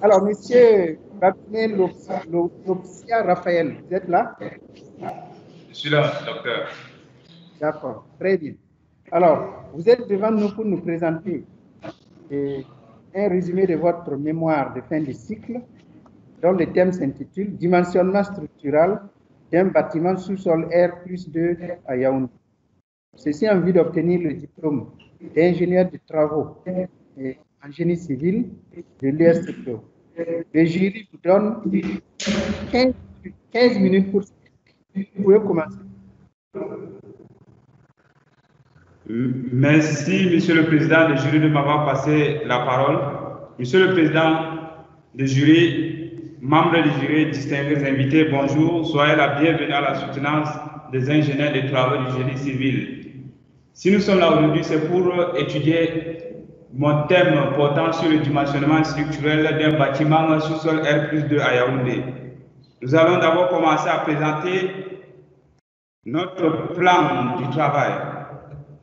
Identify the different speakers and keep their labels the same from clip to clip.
Speaker 1: Alors, monsieur Babine Lopsia Raphaël, vous êtes là?
Speaker 2: Je suis là, docteur.
Speaker 1: D'accord, très bien. Alors, vous êtes devant nous pour nous présenter un résumé de votre mémoire de fin de cycle, dont le thème s'intitule Dimensionnement structural d'un bâtiment sous-sol R+2 à Yaoundé. Ceci en vue d'obtenir le diplôme d'ingénieur de travaux en génie civil de l'USCPO. Le jury vous donne 15 minutes pour... Vous pouvez commencer.
Speaker 2: Merci, Monsieur le Président du jury, de m'avoir passé la parole. Monsieur le Président du jury, membres du jury, distingués invités, bonjour. Soyez la bienvenue à la soutenance des ingénieurs des travaux du génie civil. Si nous sommes là aujourd'hui, c'est pour étudier mon thème portant sur le dimensionnement structurel d'un bâtiment sous-sol R+2 à Yaoundé. Nous allons d'abord commencer à présenter notre plan du travail.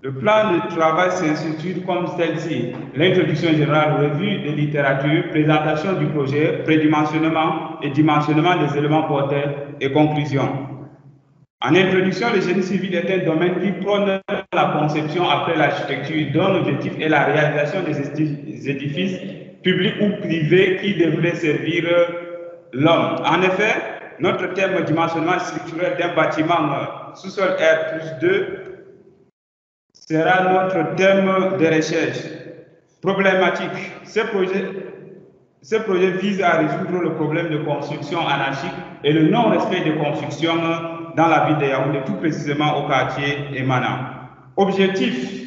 Speaker 2: Le plan de travail s'intitule comme celle-ci: l'introduction générale, revue de littérature, présentation du projet, prédimensionnement et dimensionnement des éléments porteurs et conclusion. En introduction, le génie civil est un domaine qui prône la conception après l'architecture, dont l'objectif est la réalisation des édifices publics ou privés qui devraient servir l'homme. En effet, notre thème dimensionnement structurel d'un bâtiment sous-sol R+2 sera notre thème de recherche. Problématique. Ce projet vise à résoudre le problème de construction anarchique et le non-respect des constructions dans la ville de Yaoundé, tout précisément au quartier Emana. Objectif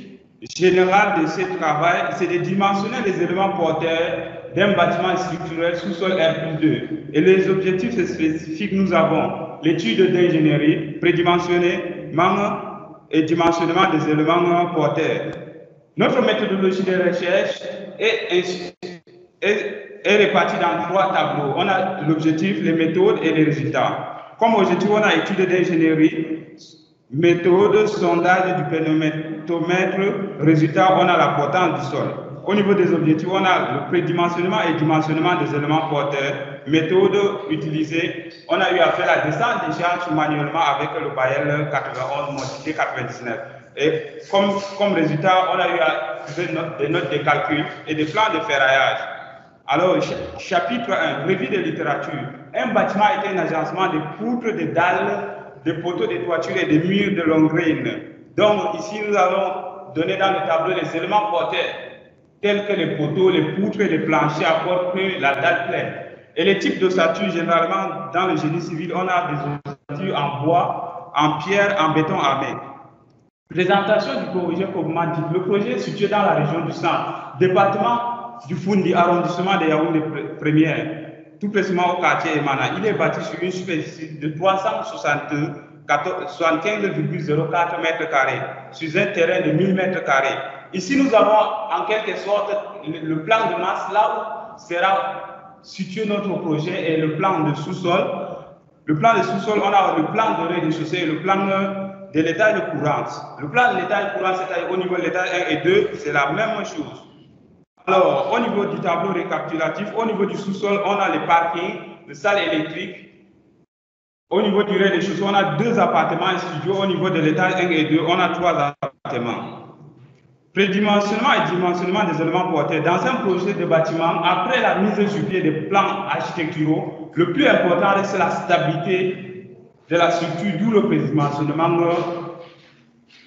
Speaker 2: général de ce travail, c'est de dimensionner les éléments porteurs d'un bâtiment structurel sous-sol R+2. Et les objectifs spécifiques, nous avons l'étude d'ingénierie, prédimensionnement et dimensionnement des éléments porteurs. Notre méthodologie de recherche est répartie dans 3 tableaux. On a l'objectif, les méthodes et les résultats. Comme objectif, on a étude d'ingénierie, méthode, sondage du pénomètre, résultat, on a la portance du sol. Au niveau des objectifs, on a le prédimensionnement et dimensionnement des éléments porteurs. Méthode utilisée, on a eu à faire la descente des charges manuellement avec le Bayer 91 modifié 99. Et comme résultat, on a eu à trouver des notes de calcul et des plans de ferraillage. Alors, chapitre 1, revue de littérature. Un bâtiment est un agencement de poutres, de dalles, de poteaux de toiture et de murs de longue graine. Donc, ici, nous allons donner dans le tableau les éléments porteurs, tels que les poteaux, les poutres et les planchers apportent la dalle pleine. Et les types d'ossature, généralement, dans le génie civil, on a des ossatures en bois, en pierre, en béton armé. Présentation du projet proprement dit. Le projet est situé dans la région du centre, département du Foundi, arrondissement de Yaoundé première, tout précisément au quartier Emana. Il est bâti sur une superficie de 375,04 m², sur un terrain de 1000 m². Ici, nous avons en quelque sorte le plan de masse, là où sera situé notre projet, et le plan de sous-sol. Le plan de sous-sol, on a le plan de rez-de-chaussée et le plan de l'étage courant. Le plan de l'étage courant, c'est-à-dire au niveau de l'étage 1 et 2, c'est la même chose. Alors, au niveau du tableau récapitulatif, au niveau du sous-sol, on a les parkings, les salles électriques. Au niveau du rez-de-chaussée, on a 2 appartements et studios. Au niveau de l'étage 1 et 2, on a 3 appartements. Prédimensionnement et dimensionnement des éléments porteurs. Dans un projet de bâtiment, après la mise sur pied des plans architecturaux, le plus important reste la stabilité de la structure, d'où le prédimensionnement,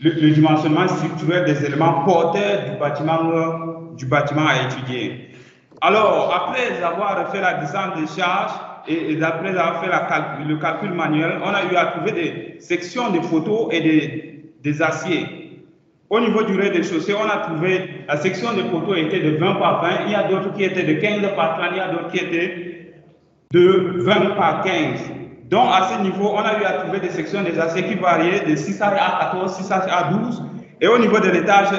Speaker 2: le dimensionnement structurel des éléments porteurs du bâtiment à étudier. Alors, après avoir fait la descente des charges et après avoir fait le calcul manuel, on a eu à trouver des sections de poteaux et des aciers. Au niveau du rez-de-chaussée, on a trouvé la section de poteaux était de 20 par 20, il y a d'autres qui étaient de 15 par 30, il y a d'autres qui étaient de 20 par 15. Donc, à ce niveau, on a eu à trouver des sections des aciers qui variaient de 6 à 14, 6 à 12. Et au niveau de l'étage 1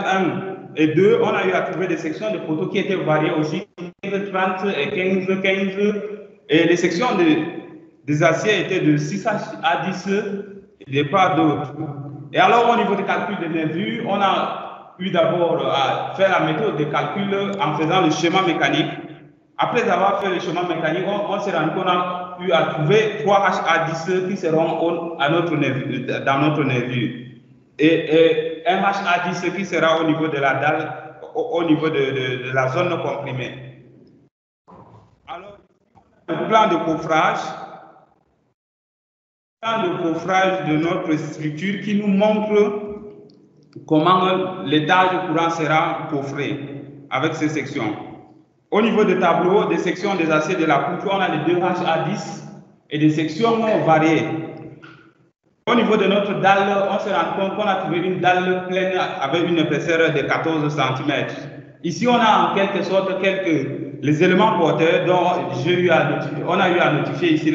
Speaker 2: et 2, on a eu à trouver des sections de poteaux qui étaient variées aussi, 15, 30 et 15, 15. Et les sections des aciers étaient de 6 à 10 et pas d'autres. Et alors, au niveau du calcul de nervures, on a eu d'abord à faire la méthode de calcul en faisant le schéma mécanique Après avoir fait le chemin mécanique, on s'est rendu qu'on a eu à trouver 3 HA10 qui seront dans notre nervure. Et un HA10 qui sera au niveau de la dalle, au niveau de la zone comprimée. Alors, le plan de coffrage de notre structure qui nous montre comment l'étage courant sera coffré avec ces sections. Au niveau des tableaux, des sections des aciers de la poutre, on a les 2 HA10 et des sections variées. Au niveau de notre dalle, on se rend compte qu'on a trouvé une dalle pleine avec une épaisseur de 14 cm. Ici, on a en quelque sorte les éléments porteurs dont on a eu à notifier ici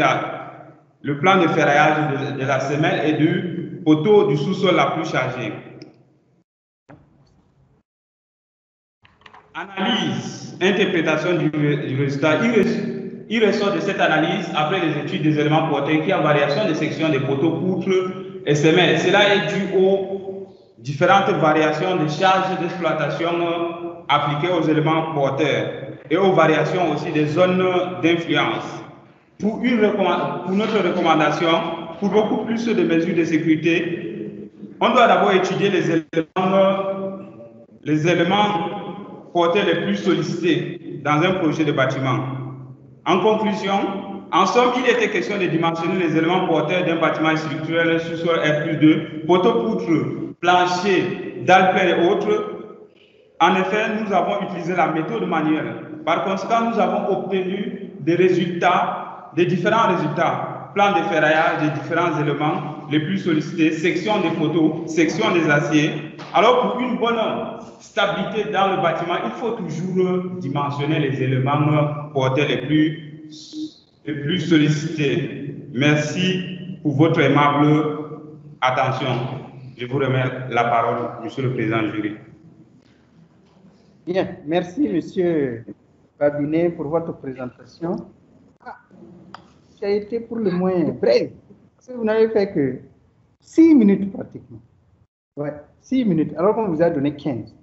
Speaker 2: le plan de ferraillage de la semelle et du poteau du sous-sol la plus chargée. Analyse, interprétation du résultat. Il ressort de cette analyse, après les études des éléments porteurs, qu'il y a variation des sections des poteaux, poutres et semelles. Cela est dû aux différentes variations de charges d'exploitation appliquées aux éléments porteurs et aux variations aussi des zones d'influence. Pour notre recommandation, pour beaucoup plus de mesures de sécurité, on doit d'abord étudier les éléments porteurs les plus sollicités dans un projet de bâtiment. En conclusion, en somme, il était question de dimensionner les éléments porteurs d'un bâtiment structurel sous-sol R+2, poteaux, poutres, planchers, dalles pleines et autres. En effet, nous avons utilisé la méthode manuelle. Par conséquent, nous avons obtenu des différents résultats, plan de ferraillage des différents éléments les plus sollicités, section des poteaux, section des aciers. Alors, pour une bonne stabilité dans le bâtiment, il faut toujours dimensionner les éléments porteurs les plus sollicités. Merci pour votre aimable attention. Je vous remets la parole, Monsieur le Président du jury.
Speaker 1: Bien, merci Monsieur Babinet pour votre présentation. Ça a été pour le moins bref, parce que vous n'avez fait que 6 minutes pratiquement. Ouais, 6 minutes, alors qu'on vous a donné 15.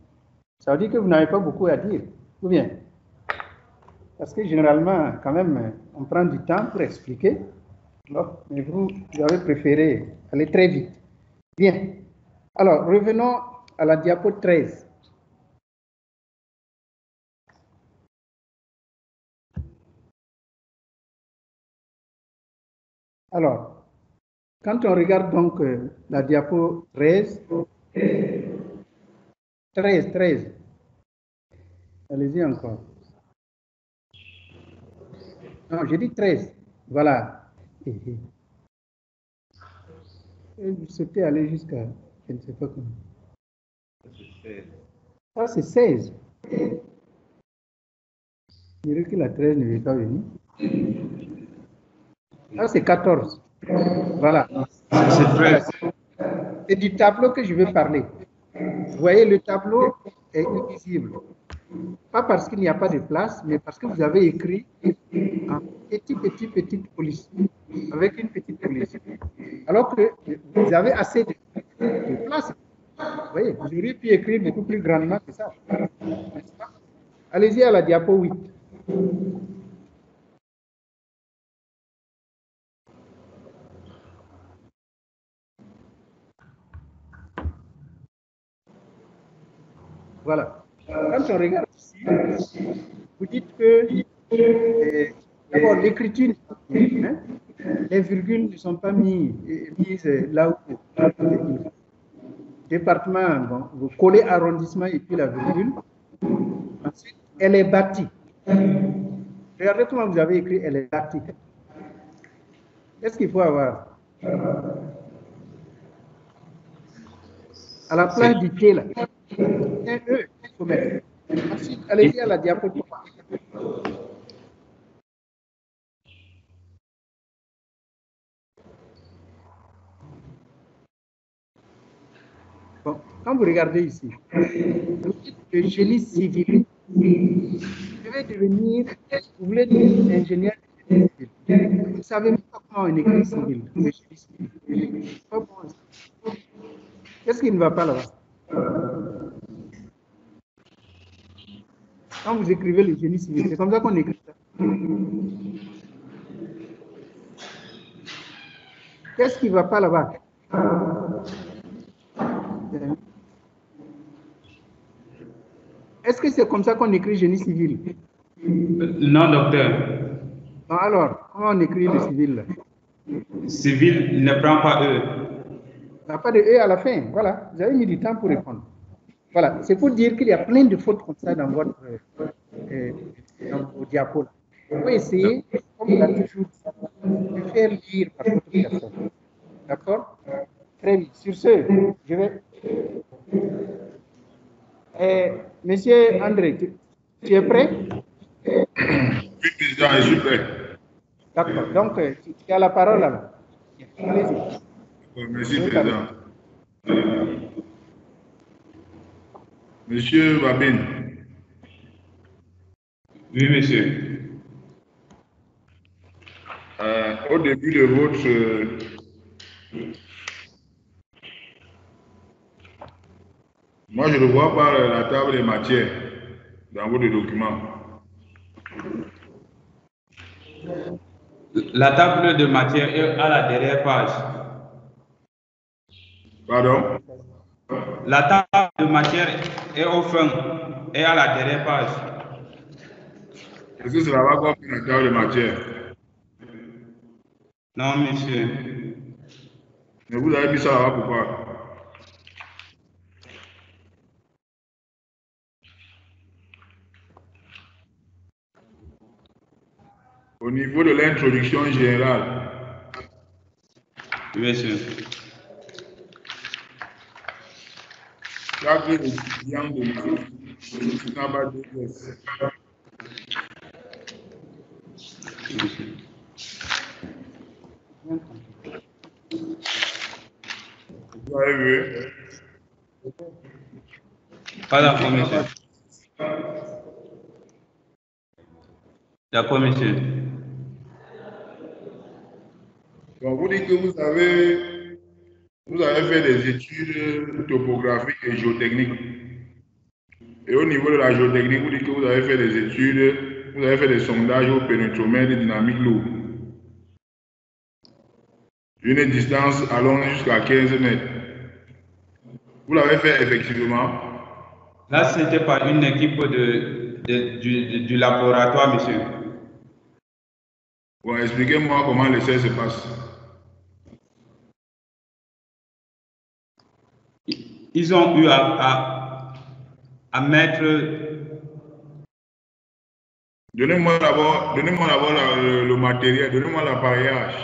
Speaker 1: Ça veut dire que vous n'avez pas beaucoup à dire, ou bien? Parce que généralement, quand même, on prend du temps pour expliquer, mais vous avez préféré aller très vite. Bien. Alors, revenons à la diapo 13. Alors, quand on regarde donc la diapo 13, allez-y encore. Non, j'ai dit 13, voilà. C'était aller jusqu'à, je ne sais pas comment. Ça, c'est 16. Je dirais que la 13 ne veut pas venir. Ça, c'est 14. Voilà.
Speaker 2: C'est 13.
Speaker 1: C'est du tableau que je veux parler. Vous voyez, le tableau est invisible. Pas parce qu'il n'y a pas de place, mais parce que vous avez écrit en petite police, avec une petite police. Alors que vous avez assez de place. Vous voyez, vous auriez pu écrire beaucoup plus grandement que ça. Allez-y à la diapo 8. Voilà. Quand on regarde ici, vous dites que d'abord l'écriture, hein, les virgules ne sont pas mises là où département, bon, vous collez arrondissement et puis la virgule. Ensuite, elle est bâtie. Regardez comment vous avez écrit elle est bâtie. Qu'est-ce qu'il faut avoir? À la place du T, là, un E, il faut mettre. Ensuite, allez-y à la diapo 3. Bon, quand vous regardez ici, vous dites le génie civil. Je vais devenir, vous voulez devenir ingénieur de génie civil. Vous ne savez même pas comment on écrit civil, le génie civil. Pas bon. Qu'est-ce qui ne va pas là-bas? Quand vous écrivez le génie civil, c'est comme ça qu'on écrit ça. Qu'est-ce qui ne va pas là-bas? Est-ce que c'est comme ça qu'on écrit génie civil?
Speaker 2: Non, docteur.
Speaker 1: Alors, comment on écrit le civil là?
Speaker 2: Civil ne prend pas E.
Speaker 1: Il n'y a pas de E à la fin. Voilà, vous avez mis du temps pour répondre. Voilà, c'est pour dire qu'il y a plein de fautes comme ça dans votre dans vos diapos. Il faut essayer, comme il a toujours dit, de faire lire par d'autres personnes. D'accord? Très bien. Sur ce, je vais. Monsieur André, tu es prêt?
Speaker 3: Oui, président, je suis prêt.
Speaker 1: D'accord. Donc, tu as la parole là. Allez-y.
Speaker 3: Merci, président. Monsieur Babin.
Speaker 2: Oui, monsieur.
Speaker 3: Au début de votre... moi, je ne vois pas la table des matières dans votre document.
Speaker 2: La table de matière est à la dernière page.
Speaker 3: Pardon?
Speaker 2: La table de matière est au fond et à la dernière page.
Speaker 3: Est-ce que cela va comme la table de matière?
Speaker 2: Non, monsieur.
Speaker 3: Mais vous avez mis ça là-bas pourquoi? Au niveau de l'introduction générale.
Speaker 2: Oui, monsieur.
Speaker 3: Chaque étudiant de l'Institut DPS. Vous avez vu?
Speaker 2: Pas d'accord, monsieur. D'accord, monsieur.
Speaker 3: Donc, vous dites que vous avez fait des études topographiques et géotechniques. Et au niveau de la géotechnique, vous dites que vous avez fait des études, vous avez fait des sondages au pénétromètre dynamique lourd. Une distance allant jusqu'à 15 mètres. Vous l'avez fait effectivement?
Speaker 2: Là, c'était par une équipe du laboratoire, monsieur.
Speaker 3: Bon, expliquez-moi comment l'essai se passe.
Speaker 2: Ils ont eu à mettre...
Speaker 3: Donnez-moi d'abord le matériel, donnez-moi l'appareillage.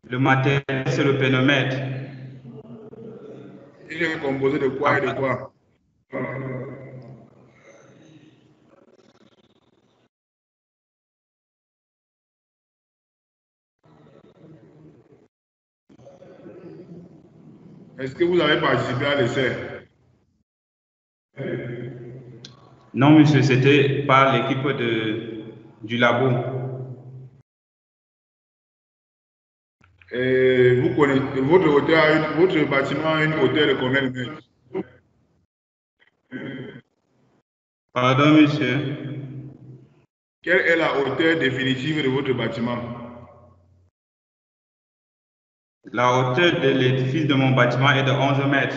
Speaker 2: Le matériel, c'est le pénomètre.
Speaker 3: Il est composé de quoi et de quoi? Est-ce que vous avez participé à l'essai?
Speaker 2: Non, monsieur, c'était par l'équipe du labo.
Speaker 3: Et vous connaissez, votre bâtiment a une hauteur de combien de mètres?
Speaker 2: Pardon, monsieur.
Speaker 3: Quelle est la hauteur définitive de votre bâtiment?
Speaker 2: La hauteur de l'édifice de mon bâtiment est de 11 mètres.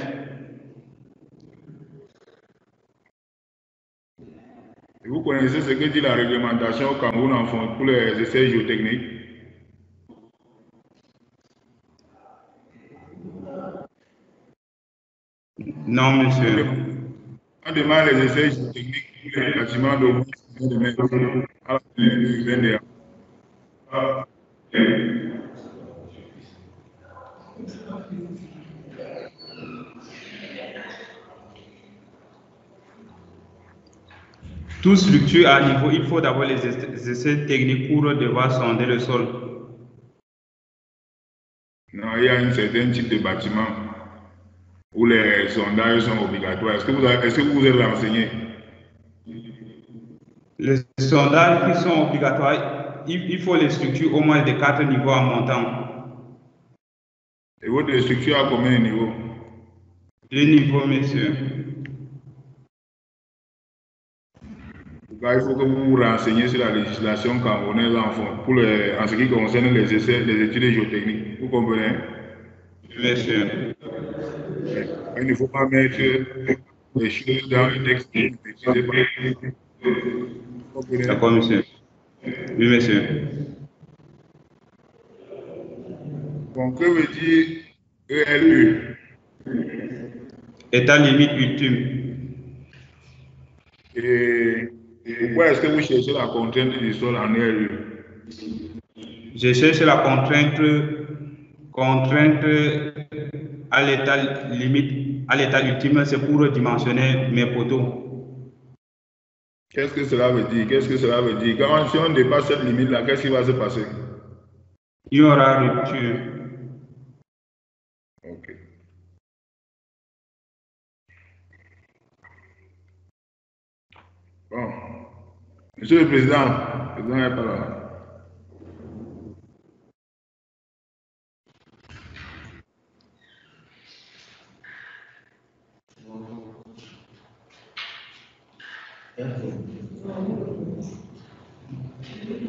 Speaker 3: Et vous connaissez ce que dit la réglementation au Cameroun en fond pour les essais géotechniques?
Speaker 2: Non, monsieur.
Speaker 3: On demande les essais géotechniques pour les bâtiments de moins de mètres à la fin.
Speaker 2: Toute structure à niveau, il faut d'abord les essais techniques pour devoir sonder le sol.
Speaker 3: Non, il y a un certain type de bâtiment où les sondages sont obligatoires. Est-ce que vous êtes renseigné?
Speaker 2: Les sondages qui sont obligatoires, il faut les structures au moins de 4 niveaux en montant.
Speaker 3: Et votre structure a combien de niveaux?
Speaker 2: 2 niveaux, monsieur.
Speaker 3: cas, il faut que vous vous renseigniez sur la législation camerounaise en ce qui concerne les études géotechniques. Vous comprenez?
Speaker 2: Monsieur.
Speaker 3: Il ne faut pas mettre les choses dans le texte.
Speaker 2: D'accord, monsieur. Oui, monsieur.
Speaker 3: Bon, que veut dire ELU?
Speaker 2: État limite ultime.
Speaker 3: Et pourquoi est-ce que vous cherchez la contrainte du sol en ELU?
Speaker 2: Je cherche la contrainte à l'état limite, à l'état ultime, c'est pour dimensionner mes poteaux.
Speaker 3: Qu'est-ce que cela veut dire? Qu'est-ce que cela veut dire? Si on dépasse cette limite-là, qu'est-ce qui va se passer?
Speaker 2: Il y aura rupture.
Speaker 3: Ok. Bon. Monsieur le Président, le Président n'est pas là.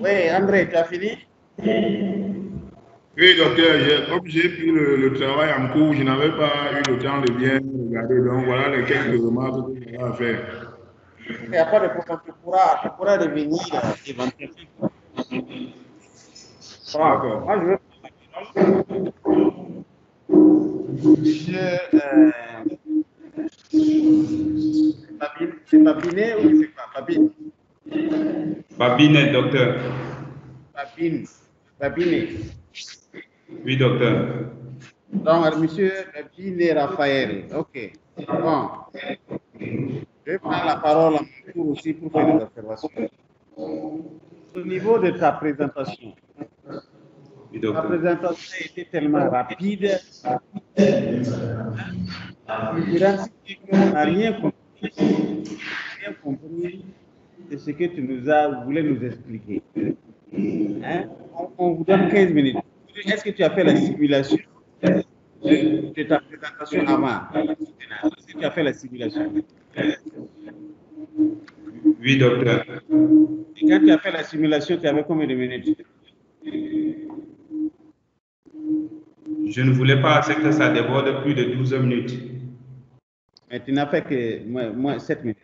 Speaker 1: Oui, André, tu as fini?
Speaker 3: Oui, docteur, comme j'ai pris le travail en cours, je n'avais pas eu le temps de bien regarder. Donc, voilà les quelques remarques que j'ai à faire.
Speaker 1: Il n'y a pas de problème, tu pourras revenir éventuellement.
Speaker 3: D'accord.
Speaker 1: Moi, je veux. C'est Babinet ou c'est quoi? Babine?
Speaker 2: Babinet, docteur.
Speaker 1: Babinet.
Speaker 2: Oui, docteur.
Speaker 1: Donc, monsieur Babinet Raphaël. Ok. Bon. Je vais prendre la parole à mon tour aussi pour faire des observations. Au niveau de ta présentation,
Speaker 2: Oui,
Speaker 1: ta
Speaker 2: docteur.
Speaker 1: présentation a été tellement rapide. Je dirais qu'on n'a rien compris de ce que tu voulais nous expliquer. Hein? On vous donne 15 minutes. Est-ce que tu as fait la simulation de ta présentation avant? Est-ce que tu as fait la simulation?
Speaker 2: Oui, docteur.
Speaker 1: Et quand tu as fait la simulation, tu avais combien de minutes?
Speaker 2: Je ne voulais pas que ça déborde plus de 12 minutes.
Speaker 1: Mais tu n'as fait que moins 7 minutes.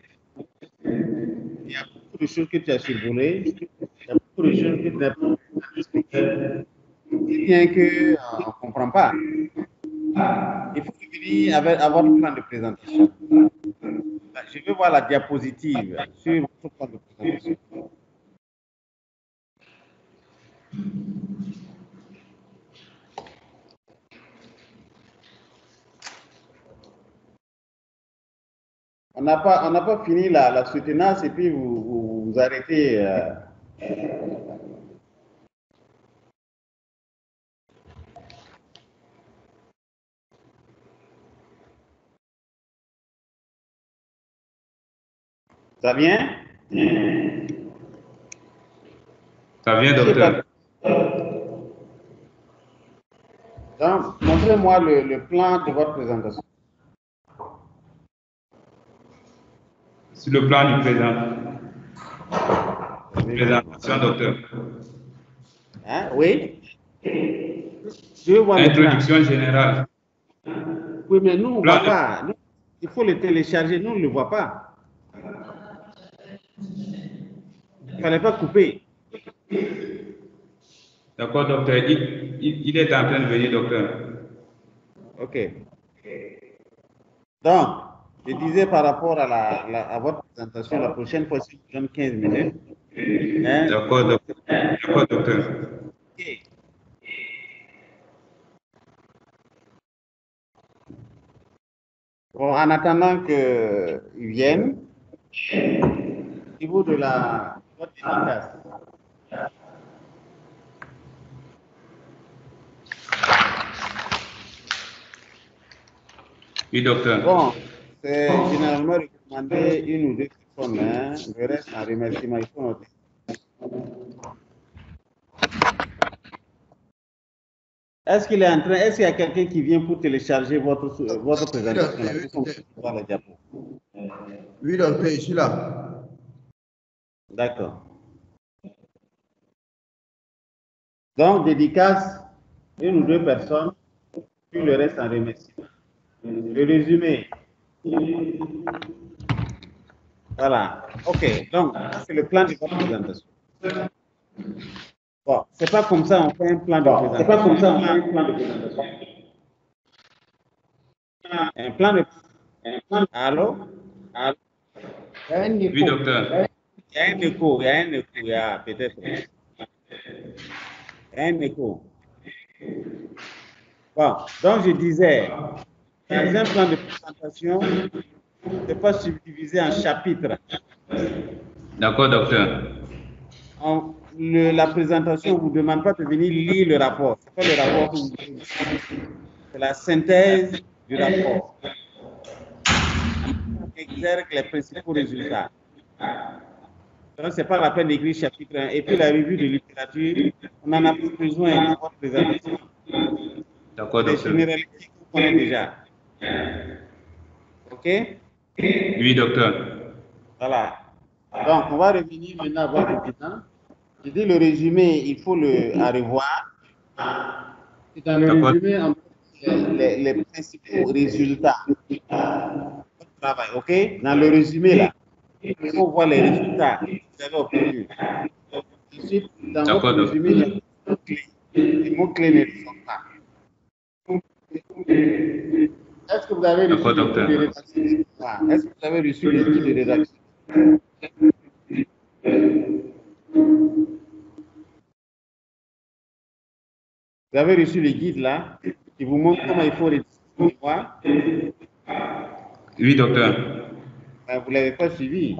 Speaker 1: Il y a beaucoup de choses que tu as survolées. Il y a beaucoup de choses que tu n'as pas expliquées. Bien qu'on ne comprend pas. Il faut revenir avoir le plan de présentation. Je veux voir la diapositive sur votre plan de présentation. On n'a pas fini la soutenance et puis vous arrêtez. Ça vient?
Speaker 2: Ça vient, docteur.
Speaker 1: Donc, montrez-moi le plan de votre présentation.
Speaker 2: Sur le plan du présentation, docteur.
Speaker 1: Hein? Oui? Je veux voir
Speaker 2: Introduction générale.
Speaker 1: Oui, mais nous, on ne voit pas. Nous, il faut le télécharger. Nous, on ne le voit pas. Il ne fallait pas couper.
Speaker 2: D'accord, docteur. Il est en train de venir, docteur. Ok.
Speaker 1: Donc, je disais par rapport à votre présentation, la prochaine fois, si je donne 15 minutes. Hein?
Speaker 2: D'accord, docteur. D'accord, docteur.
Speaker 1: Okay. Bon, en attendant qu'ils viennent, au niveau de votre efficace.
Speaker 2: Oui, docteur.
Speaker 1: Bon, c'est généralement recommandé une ou deux personnes, hein. Le reste en remerciement, il faut noter. Est-ce qu'il y a quelqu'un qui vient pour télécharger votre présentation?
Speaker 4: Oui, docteur, je suis là. D'accord. Donc, dédicace, une ou deux personnes, puis le reste en remerciement. Le résumé. Voilà. OK. Donc, c'est le plan de votre présentation. Bon, c'est pas comme ça on fait un plan de présentation. C'est pas comme ça on fait un plan de présentation. Un plan de... Allô? Allô?
Speaker 2: Oui, docteur.
Speaker 4: Il y a un écho, il y a peut-être. Il y a un écho. Bon, donc je disais, dans un plan de présentation, c'est pas subdivisé en chapitres.
Speaker 2: D'accord, docteur.
Speaker 4: La présentation ne vous demande pas de venir lire le rapport. Ce n'est pas le rapport que vous lisez. C'est la synthèse du rapport. On exergue les principaux résultats. Donc, ce n'est pas la peine d'écrire chapitre 1. Et puis, la revue de littérature, on n'en a pas besoin dans votre présentation.
Speaker 2: D'accord,
Speaker 4: Les
Speaker 2: docteur.
Speaker 4: généralités qu'on connaît déjà. OK?
Speaker 2: Oui, docteur.
Speaker 4: Voilà. Donc, on va revenir maintenant à votre bilan. Je dis le résumé, il faut le revoir. C'est dans le résumé, on les principaux résultats de votre travail, OK? Dans le résumé, là, il faut voir les résultats que vous avez obtenus. Ensuite, dans votre résumé, les mots-clés ne sont pas. Est-ce que vous avez reçu l'étude de rédaction? Est-ce que vous avez reçu l'étude de rédaction? Vous avez reçu le guide là, qui vous montre comment il faut rédiger le mémoire.
Speaker 2: Oui, docteur.
Speaker 4: Ben, vous ne l'avez pas suivi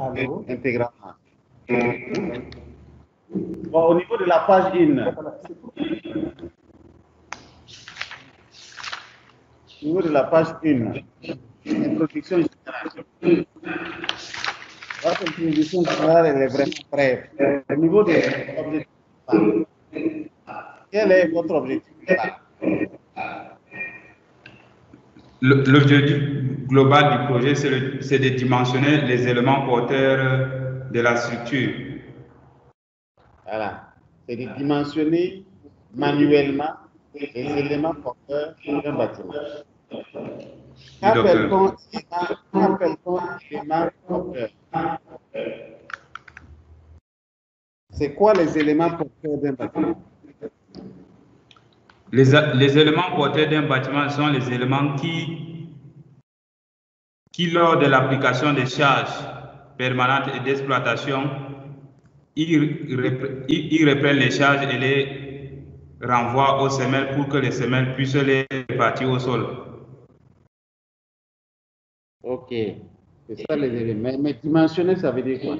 Speaker 4: intégralement. Bon, au niveau de la page 1, au niveau de la page 1, introduction générale. Votre introduction générale elle est vraiment brève. Au niveau de l'objectif, quel est votre objectif global?
Speaker 2: L'objectif global du projet, c'est de dimensionner les éléments porteurs de la structure.
Speaker 4: Voilà. C'est de dimensionner manuellement les éléments porteurs d'un bâtiment. Qu'appelle-t-on éléments porteurs? C'est quoi les éléments porteurs d'un bâtiment?
Speaker 2: Les éléments porteurs d'un bâtiment sont les éléments qui lors de l'application des charges permanentes et d'exploitation, ils reprennent les charges et les renvoient aux semelles pour que les semelles puissent les répartir au sol.
Speaker 4: Ok, c'est ça les éléments. Mais dimensionner, ça veut dire quoi?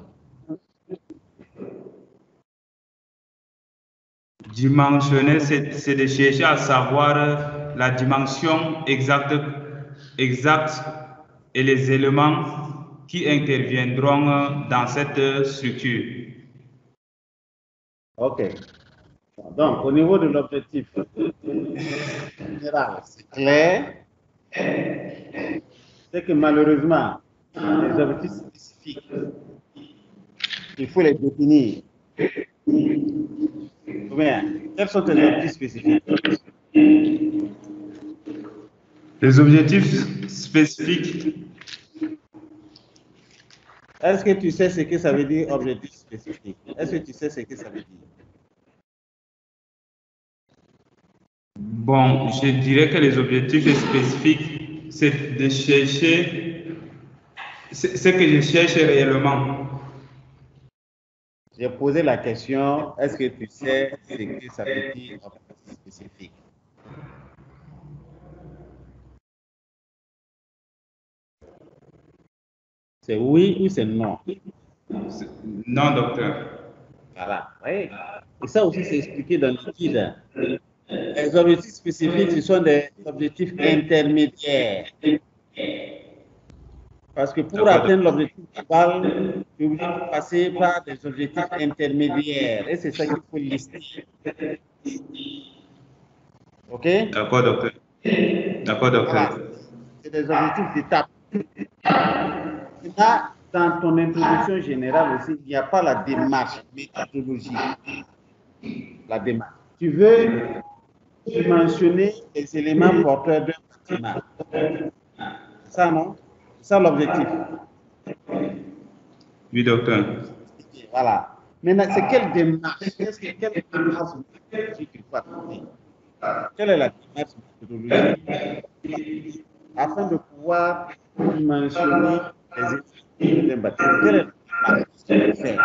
Speaker 2: Dimensionner, c'est de chercher à savoir la dimension exacte et les éléments qui interviendront dans cette structure.
Speaker 4: Ok. Donc, au niveau de l'objectif général, c'est clair. C'est que malheureusement, les objectifs spécifiques, il faut les définir. Bien, quels sont les objectifs spécifiques?
Speaker 2: Les objectifs spécifiques.
Speaker 4: Est-ce que tu sais ce que ça veut dire objectif spécifique? Est-ce que tu sais ce que ça veut dire?
Speaker 2: Bon, je dirais que les objectifs spécifiques, c'est de chercher ce que je cherche réellement.
Speaker 4: J'ai posé la question, est-ce que tu sais ce que ça veut dire objectif spécifique? C'est oui ou c'est non?
Speaker 2: Non, docteur.
Speaker 4: Voilà. Oui. Et ça aussi, c'est expliqué dans le guide. Les objectifs spécifiques, ce sont des objectifs intermédiaires. Parce que pour atteindre l'objectif global, tu es obligé de passer par des objectifs intermédiaires. Et c'est ça qu'il faut lister. OK?
Speaker 2: D'accord, docteur. D'accord, docteur.
Speaker 4: Voilà. C'est des objectifs d'étape. Maintenant, dans ton introduction générale aussi, il n'y a pas la démarche méthodologique. La démarche. Tu veux mentionner les éléments porteurs d'un bâtiment. Ça, non? C'est ça l'objectif.
Speaker 2: Oui, docteur.
Speaker 4: Voilà. Maintenant, c'est quelle démarche? Quelle démarche méthodologique il faut appliquer? Quelle est la démarche méthodologique afin de pouvoir mentionner les éléments d'un bâtiment? Quelle est la démarche faire?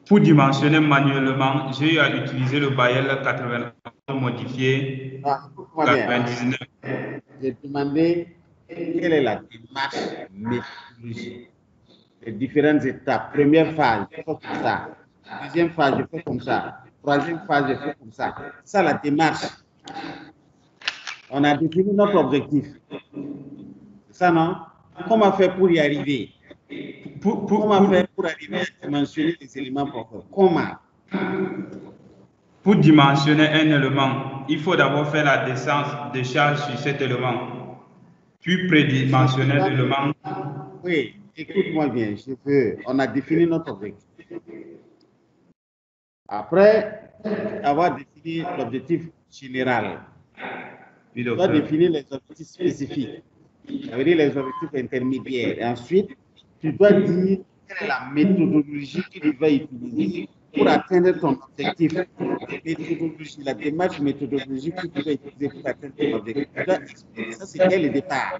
Speaker 2: Pour dimensionner manuellement, j'ai eu à utiliser le Bayer 80 modifié 99.
Speaker 4: J'ai demandé quelle est la démarche méthodologique. Les différentes étapes. Première phase, je fais comme ça. Deuxième phase, je fais comme ça. Troisième phase, je fais comme ça. C'est ça la démarche. On a défini notre objectif. C'est ça, non? Comment faire pour y arriver? Comment faire pour arriver à dimensionner les éléments porteurs? Comment?
Speaker 2: Pour dimensionner un élément, il faut d'abord faire la descente de charge sur cet élément, puis prédimensionner l'élément.
Speaker 4: Oui, écoute-moi bien, on a défini notre objectif. Après avoir défini l'objectif général, tu dois définir les objectifs spécifiques, ça veut dire les objectifs intermédiaires. Et ensuite, tu dois dire quelle est la méthodologie que tu vas utiliser pour atteindre ton objectif. La démarche méthodologique que tu vas utiliser pour atteindre ton objectif. Tu dois expliquer ça, c'est dès le départ.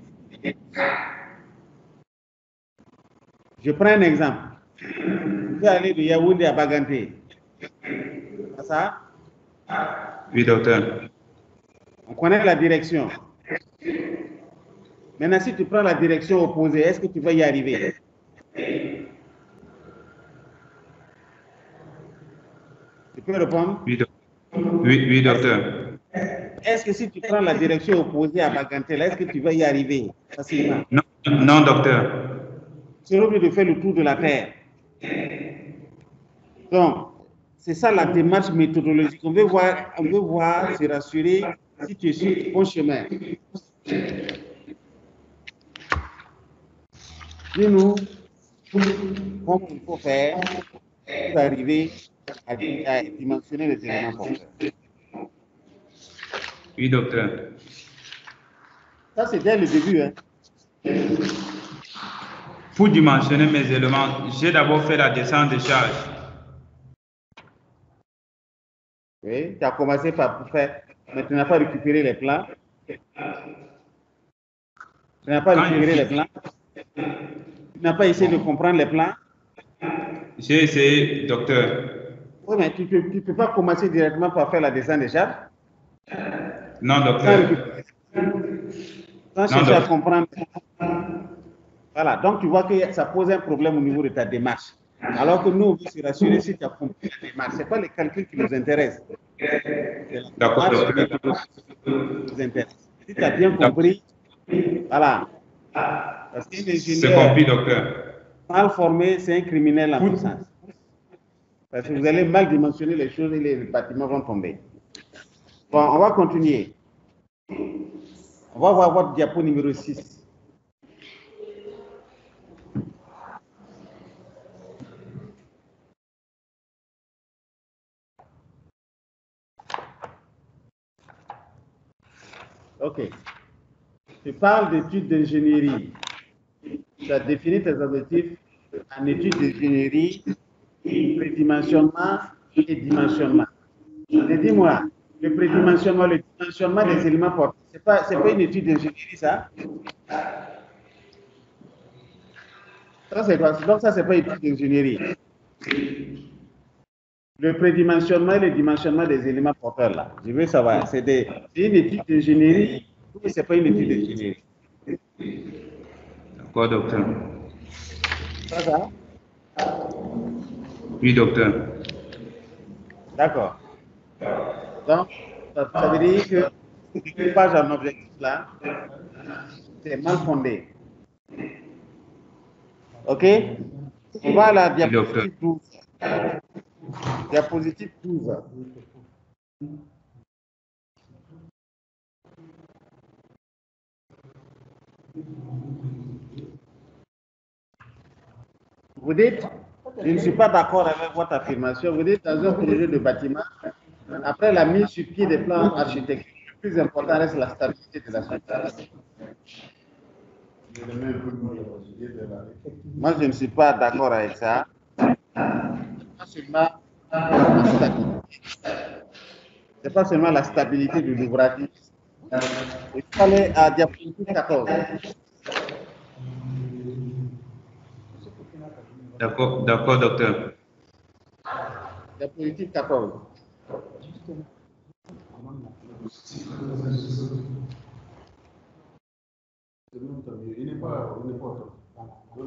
Speaker 4: Je prends un exemple. Je vais aller de Yaoundé à Baganté. C'est ça?
Speaker 2: Oui, docteur.
Speaker 4: On connaît la direction. Maintenant, si tu prends la direction opposée, est-ce que tu vas y arriver? Tu peux répondre?
Speaker 2: Oui, docteur.
Speaker 4: Est-ce que si tu prends la direction opposée à Baganté, est-ce que tu vas y arriver facilement?
Speaker 2: Non, docteur.
Speaker 4: Tu es obligé de faire le tour de la Terre. Donc, c'est ça la démarche méthodologique. On veut voir, se rassurer si tu es sur le bon chemin. Dis-nous comment il faut faire pour arriver à dimensionner les éléments porteurs.
Speaker 2: Oui, docteur.
Speaker 4: Ça, c'est dès le début. Hein.
Speaker 2: Pour dimensionner mes éléments, j'ai d'abord fait la descente de charge.
Speaker 4: Oui, tu as commencé par faire, mais tu n'as pas récupéré les plans. Tu n'as pas récupéré les plans. Tu n'as pas essayé de comprendre les plans.
Speaker 2: J'ai essayé, docteur.
Speaker 4: Oui, mais tu ne peux pas commencer directement par faire la descente de charge.
Speaker 2: Non, docteur.
Speaker 4: Sans chercher à comprendre. Voilà, donc tu vois que ça pose un problème au niveau de ta démarche. Alors que nous, on veut se rassurer si tu as compris la démarche. Ce n'est pas les calculs qui nous intéressent.
Speaker 2: D'accord, docteur.
Speaker 4: Nous intéresse. Si tu as bien compris, voilà. Parce qu'un ingénieur
Speaker 2: c'est compris, docteur.
Speaker 4: mal formé, c'est un criminel en puissance. Parce que vous allez mal dimensionner les choses et les bâtiments vont tomber. Bon, on va continuer. On va voir votre diapo numéro 6. OK. Tu parles d'études d'ingénierie. Tu as défini tes objectifs en études d'ingénierie, prédimensionnement et dimensionnement. Mais dis-moi, le prédimensionnement, le dimensionnement des éléments porteurs, c'est pas une étude d'ingénierie, ça? Ça, c'est quoi? Donc, ça, c'est pas une étude d'ingénierie. Le prédimensionnement et le dimensionnement des éléments porteurs, là. Je veux savoir, c'est une étude d'ingénierie ou c'est pas une étude d'ingénierie?
Speaker 2: D'accord, docteur.
Speaker 4: Ça?
Speaker 2: Oui, docteur.
Speaker 4: D'accord. Donc, ça veut dire que l'équipage en objectif là, c'est mal fondé. OK? On va à la diapositive 12. Diapositive 12. Vous dites, je ne suis pas d'accord avec votre affirmation. Vous dites, dans un projet de bâtiment, après la mise sur pied des plans architecturaux, le plus important reste la stabilité de la structure. Moi, je ne suis pas d'accord avec ça. C'est pas seulement la stabilité de l'ouvrage. Il faut aller à diapositive 14.
Speaker 2: D'accord, docteur.
Speaker 4: Diapositive 14.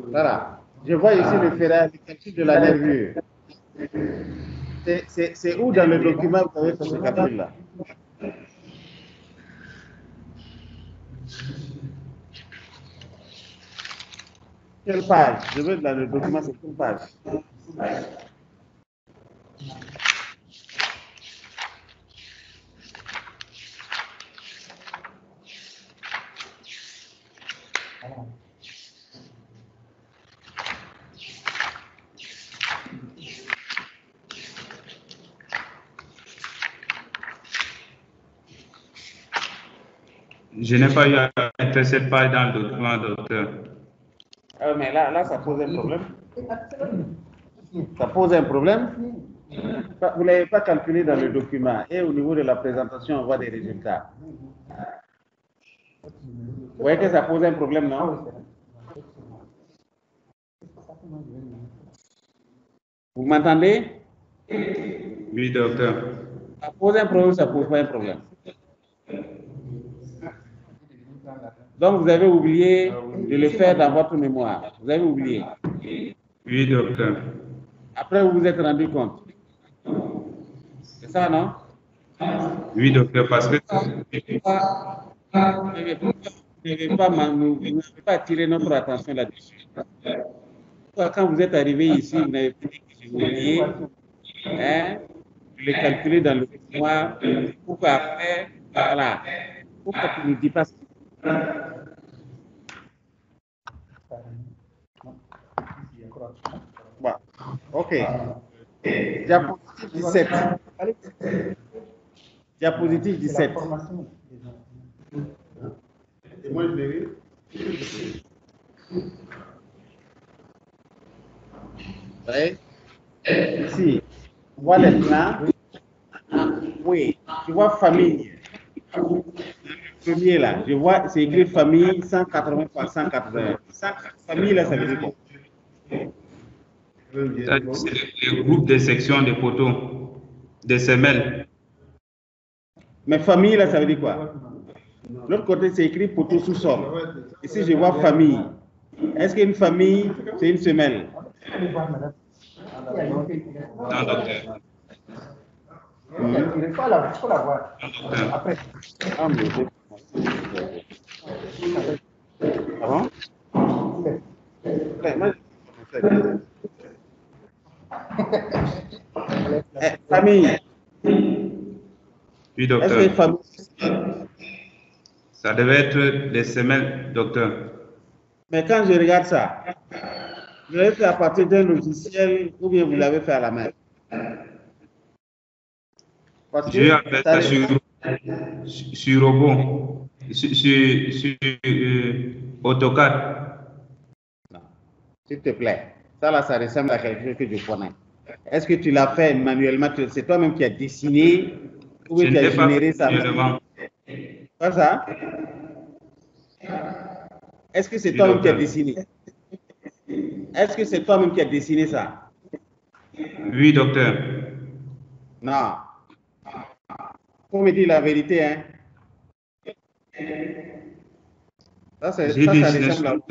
Speaker 4: Voilà. Je vois ici le ferrage, le calcul de la nervure. C'est où dans le document vous avez fait ce calcul-là? Quelle page? Je veux dans le document, c'est quelle page?
Speaker 2: Je n'ai pas eu à mettre cette page dans le document, docteur.
Speaker 4: Mais là, ça pose un problème. Ça pose un problème. Vous ne l'avez pas calculé dans le document. Et au niveau de la présentation, on voit des résultats. Vous voyez que ça pose un problème, non? Vous m'entendez?
Speaker 2: Oui, docteur.
Speaker 4: Ça pose un problème, ça pose pas un problème. Donc, vous avez oublié de le faire dans votre mémoire. Vous avez oublié.
Speaker 2: Oui, docteur.
Speaker 4: Après, vous vous êtes rendu compte. C'est ça, non?
Speaker 2: Oui, docteur, parce que...
Speaker 4: Vous n'avez pas attiré notre attention là-dessus. Quand vous êtes arrivé ici, vous n'avez pas dit que j'ai oublié. Hein, de le calculer dans le mémoire. Pourquoi après, voilà. Pourquoi tu ne dis pas ça? Bon. Ok. Diapositive 17. Diapositive 17. Et moi, je l'ai. Ouais. Ici, on voit les plans. Oui, tu vois famille. Le premier là, je vois, c'est écrit famille 180 par 180. Famille là, ça veut dire quoi?
Speaker 2: C'est le groupe de sections des poteaux, des semelles.
Speaker 4: Mais famille là, ça veut dire quoi? L'autre côté, c'est écrit poteau sous-sol. Ici, je vois famille. Est-ce qu'une famille, c'est une semelle?
Speaker 2: Non, docteur.
Speaker 1: Il faut la voir. Après.
Speaker 4: Ah, mais ah bon? Famille.
Speaker 2: Oui, docteur.
Speaker 4: Est-ce que famille?
Speaker 2: Ça devait être des semelles, docteur.
Speaker 4: Mais quand je regarde ça, vous l'avez fait à partir d'un logiciel ou bien vous l'avez fait à la main?
Speaker 2: Je vais faire ça sur robot, sur AutoCAD.
Speaker 4: Non. S'il te plaît, ça là, ça ressemble à quelque chose que je connais. Est-ce que tu l'as fait manuellement? C'est toi-même qui as dessiné ou bien tu as généré ça? Pas ça? Est-ce que c'est toi-même qui as dessiné? Est-ce que c'est toi-même qui as dessiné ça?
Speaker 2: Oui, docteur.
Speaker 4: Non. Faut me dire la vérité, hein? Ça ressemble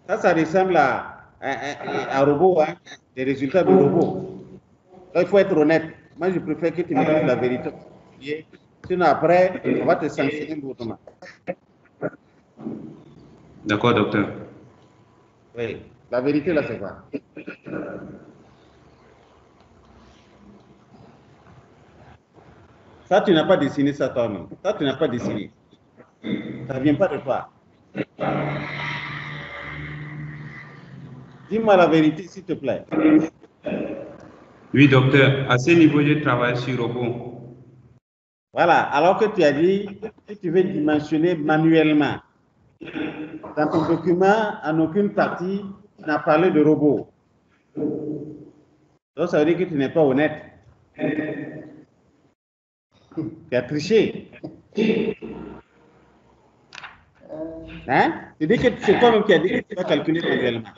Speaker 4: à... Ça ressemble à un robot, hein? Des résultats de robot. Donc, il faut être honnête. Moi, je préfère que tu me dises la vérité. Sinon, après, on va te sanctionner lourdement.
Speaker 2: D'accord, docteur.
Speaker 4: Oui. La vérité, là, c'est quoi? Ça, tu n'as pas dessiné ça toi-même. Ça, tu n'as pas dessiné. Ça ne vient pas de toi. Dis-moi la vérité, s'il te plaît.
Speaker 2: Oui, docteur. À ce niveau, je travaille sur robot.
Speaker 4: Voilà. Alors que tu as dit que tu veux dimensionner manuellement. Dans ton document, en aucune partie, tu n'as parlé de robot. Donc, ça veut dire que tu n'es pas honnête. Tu as triché. Hein? Tu dis que c'est toi-même qui as dit que tu vas calculer manuellement.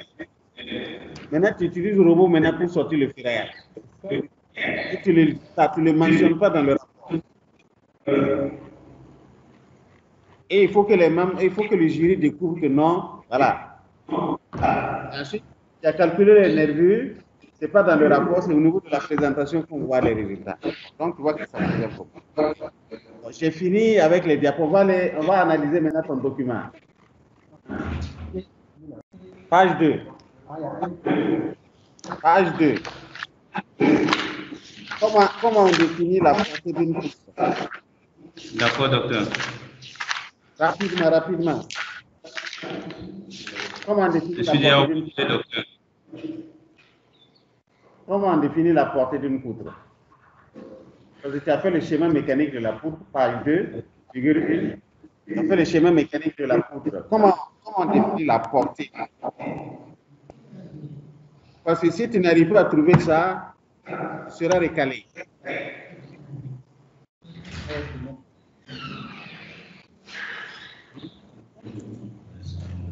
Speaker 4: Maintenant, tu utilises le robot maintenant pour sortir le ferraillage. Et tu ne le mentionnes pas dans le rapport. Et il faut que le jury découvre que non, voilà. Ensuite, tu as calculé les nervures, ce n'est pas dans le rapport, c'est au niveau de la présentation qu'on voit les résultats. Donc, tu vois que ça pose un problème. Bon, j'ai fini avec les diapos. On va analyser maintenant ton document. Page 2. Page 2. Comment on définit la portée d'une poutre?
Speaker 2: D'accord, docteur.
Speaker 4: Rapidement. Comment on définit
Speaker 2: Je
Speaker 4: la
Speaker 2: suis déjà
Speaker 4: portée d'une
Speaker 2: obligé,
Speaker 4: poutre?
Speaker 2: docteur.
Speaker 4: Comment on définit la portée d'une poutre? Parce que tu as fait le schéma mécanique de la poutre, page 2, figure 1. Tu as fait le schéma mécanique de la poutre. Comment on définit la portée? Parce que si tu n'arrives pas à trouver ça, tu seras recalé.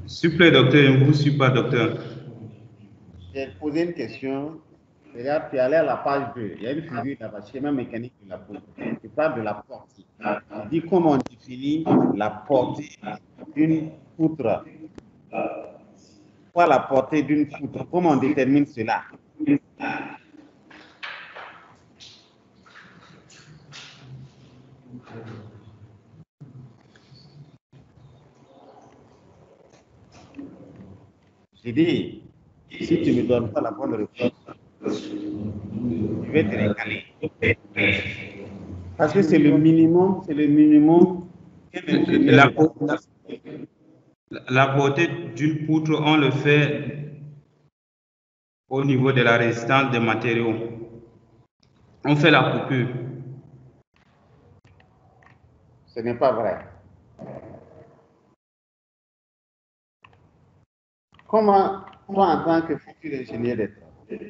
Speaker 2: S'il vous plaît, docteur, je ne vous suis pas, docteur.
Speaker 4: J'ai posé une question. Regarde, tu es allé à la page 2. Il y a une figure là-bas, schéma mécanique de la poutre. Tu parles de la portée. Tu dis comment on définit la portée d'une poutre. Quoi la portée d'une poutre? Comment on détermine cela? J'ai dit, si tu ne me donnes pas la bonne réponse, je vais te récaler. Parce que c'est le minimum
Speaker 2: La portée d'une poutre, on le fait au niveau de la résistance des matériaux. On fait la coupure.
Speaker 4: Ce n'est pas vrai. Comment, toi, en tant que futur ingénieur des travaux,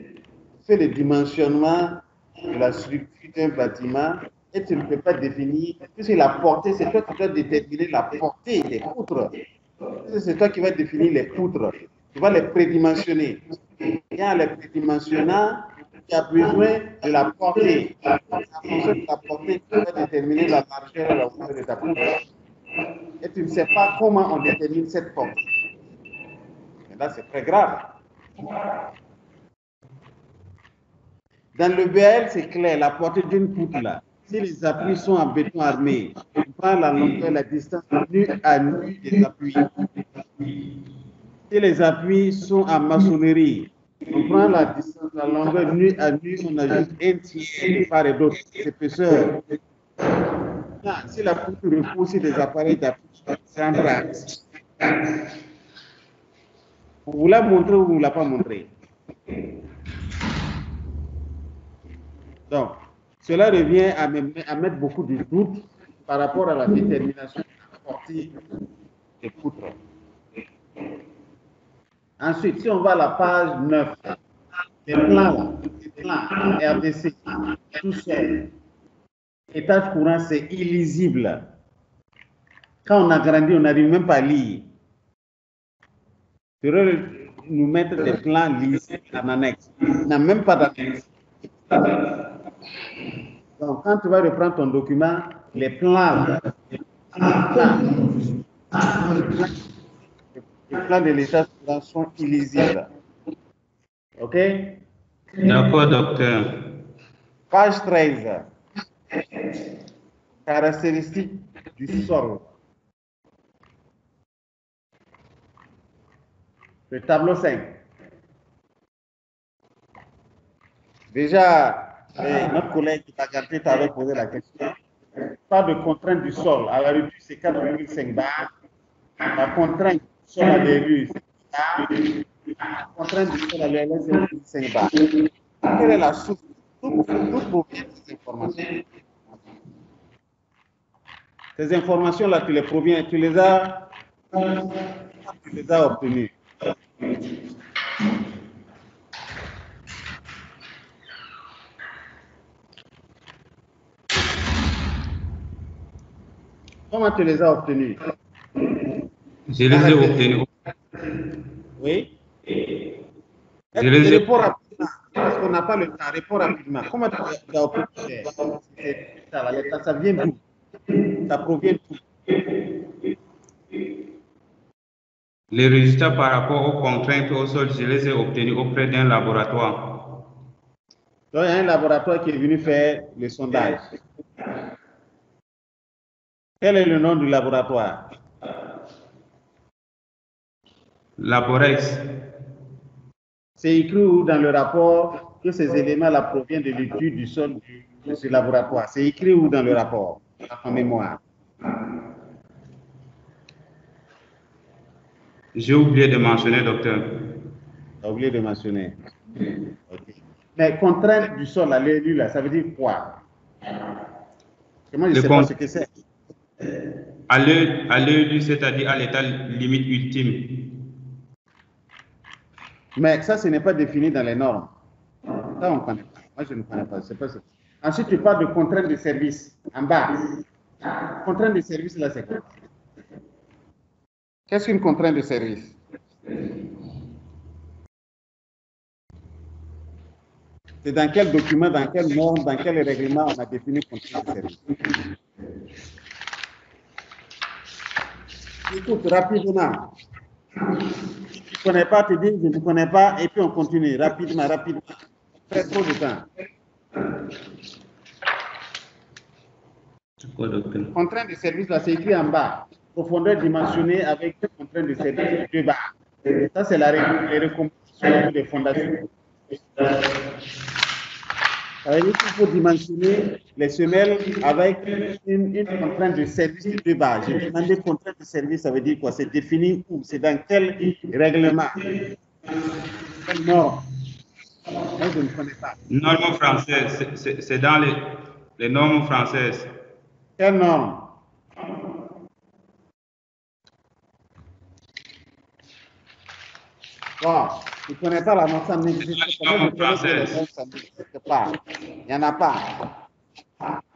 Speaker 4: fais le dimensionnement de la structure d'un bâtiment et tu ne peux pas définir, puisque la portée, c'est toi qui dois déterminer la portée des poutres. C'est toi qui vas définir les poutres. Tu vas les prédimensionner. Et en les prédimensionnant, tu as besoin de la portée. En fonction de la portée, tu vas déterminer la largeur et la hauteur de ta poutre. Et tu ne sais pas comment on détermine cette portée. Et là, c'est très grave. Dans le BL, c'est clair, la portée d'une poutre là. Si les appuis sont en béton armé, on prend la longueur, la distance nu à nu des appuis. Si les appuis sont en maçonnerie, on prend la distance, la longueur nu à nu, on ajoute un tiers de part et d'autre d'épaisseur. Si la poutre repose sur des appareils d'appui, c'est en brasse. Vous la montrez ou vous ne la pas montré? Donc, cela revient à mettre beaucoup de doutes par rapport à la détermination de la portée des poutres. Ensuite, si on va à la page 9, les plans RDC, tout seul, étage courant, c'est illisible. Quand on a grandi, on n'arrive même pas à lire. Tu devrais nous mettre des plans lisibles en annexe. Il n'a même pas d'annexe. Donc, quand tu vas reprendre ton document, les plans de l'état courant sont illisibles. OK?
Speaker 2: D'accord, docteur.
Speaker 4: Page 13. Caractéristiques du sol. Le tableau 5. Déjà, notre collègue qui t'a gardé t'avait posé la question. pas de contrainte du sol. À la rupture, c'est 4,5 bars. La contrainte du sol à l'élue, c'est 10 bars. La contrainte du sol à l'élue, c'est 5 bars. Quelle est la source? D'où proviennent ces informations? Ces informations-là, tu les as obtenues. Comment tu les as obtenues?
Speaker 2: Je les ai obtenus.
Speaker 4: Oui.
Speaker 2: Je les ai...
Speaker 4: Réponds rapidement, parce qu'on n'a pas le temps. Réponds rapidement. Comment tu as obtenu ça vient d'où? Ça provient d'où?
Speaker 2: Les résultats par rapport aux contraintes au sol, je les ai obtenus auprès d'un laboratoire.
Speaker 4: Donc, il y a un laboratoire qui est venu faire le sondage. Quel est le nom du laboratoire?
Speaker 2: Laborex.
Speaker 4: C'est écrit où dans le rapport que ces éléments-là proviennent de l'étude du sol de ce laboratoire? C'est écrit où dans le rapport, en mémoire?
Speaker 2: J'ai oublié de mentionner, docteur.
Speaker 4: Tu as oublié de mentionner. Okay. Mais contrainte du sol à l'élu, là, ça veut dire quoi? Moi, je ne sais pas ce que c'est.
Speaker 2: À l'élu, c'est-à-dire à l'état limite ultime.
Speaker 4: Mais ça, ce n'est pas défini dans les normes. Ça, on ne connaît pas. Moi, je ne connais pas. Pas ça. Ensuite, tu parles de contrainte de service, en bas. Contrainte de service, là, c'est quoi? Qu'est-ce qu'une contrainte de service? C'est dans quel document, dans quelle norme, dans quel règlement on a défini contrainte de service? Écoute, rapidement. Tu ne connais pas, tu dis je ne connais pas, et puis on continue, rapidement. Très trop de temps. Contrainte de service, là, c'est écrit en bas. Profondeur dimensionnée avec contrainte de service 2 barres. Ça, c'est les recommandations des fondations. Ça veut dire qu'il faut dimensionner les semelles avec une contrainte de service de 2 barres. J'ai demandé contrainte de service, ça veut dire quoi? C'est défini où? C'est dans quel règlement? Quelle norme? Moi, je ne connais pas.
Speaker 2: Normes françaises, c'est dans les normes françaises.
Speaker 4: Quelle norme? Bon, tu ne connais pas la norme, ça n'existe pas. Moi, je connais que les normes, ça n'existe pas. Il n'y en a pas.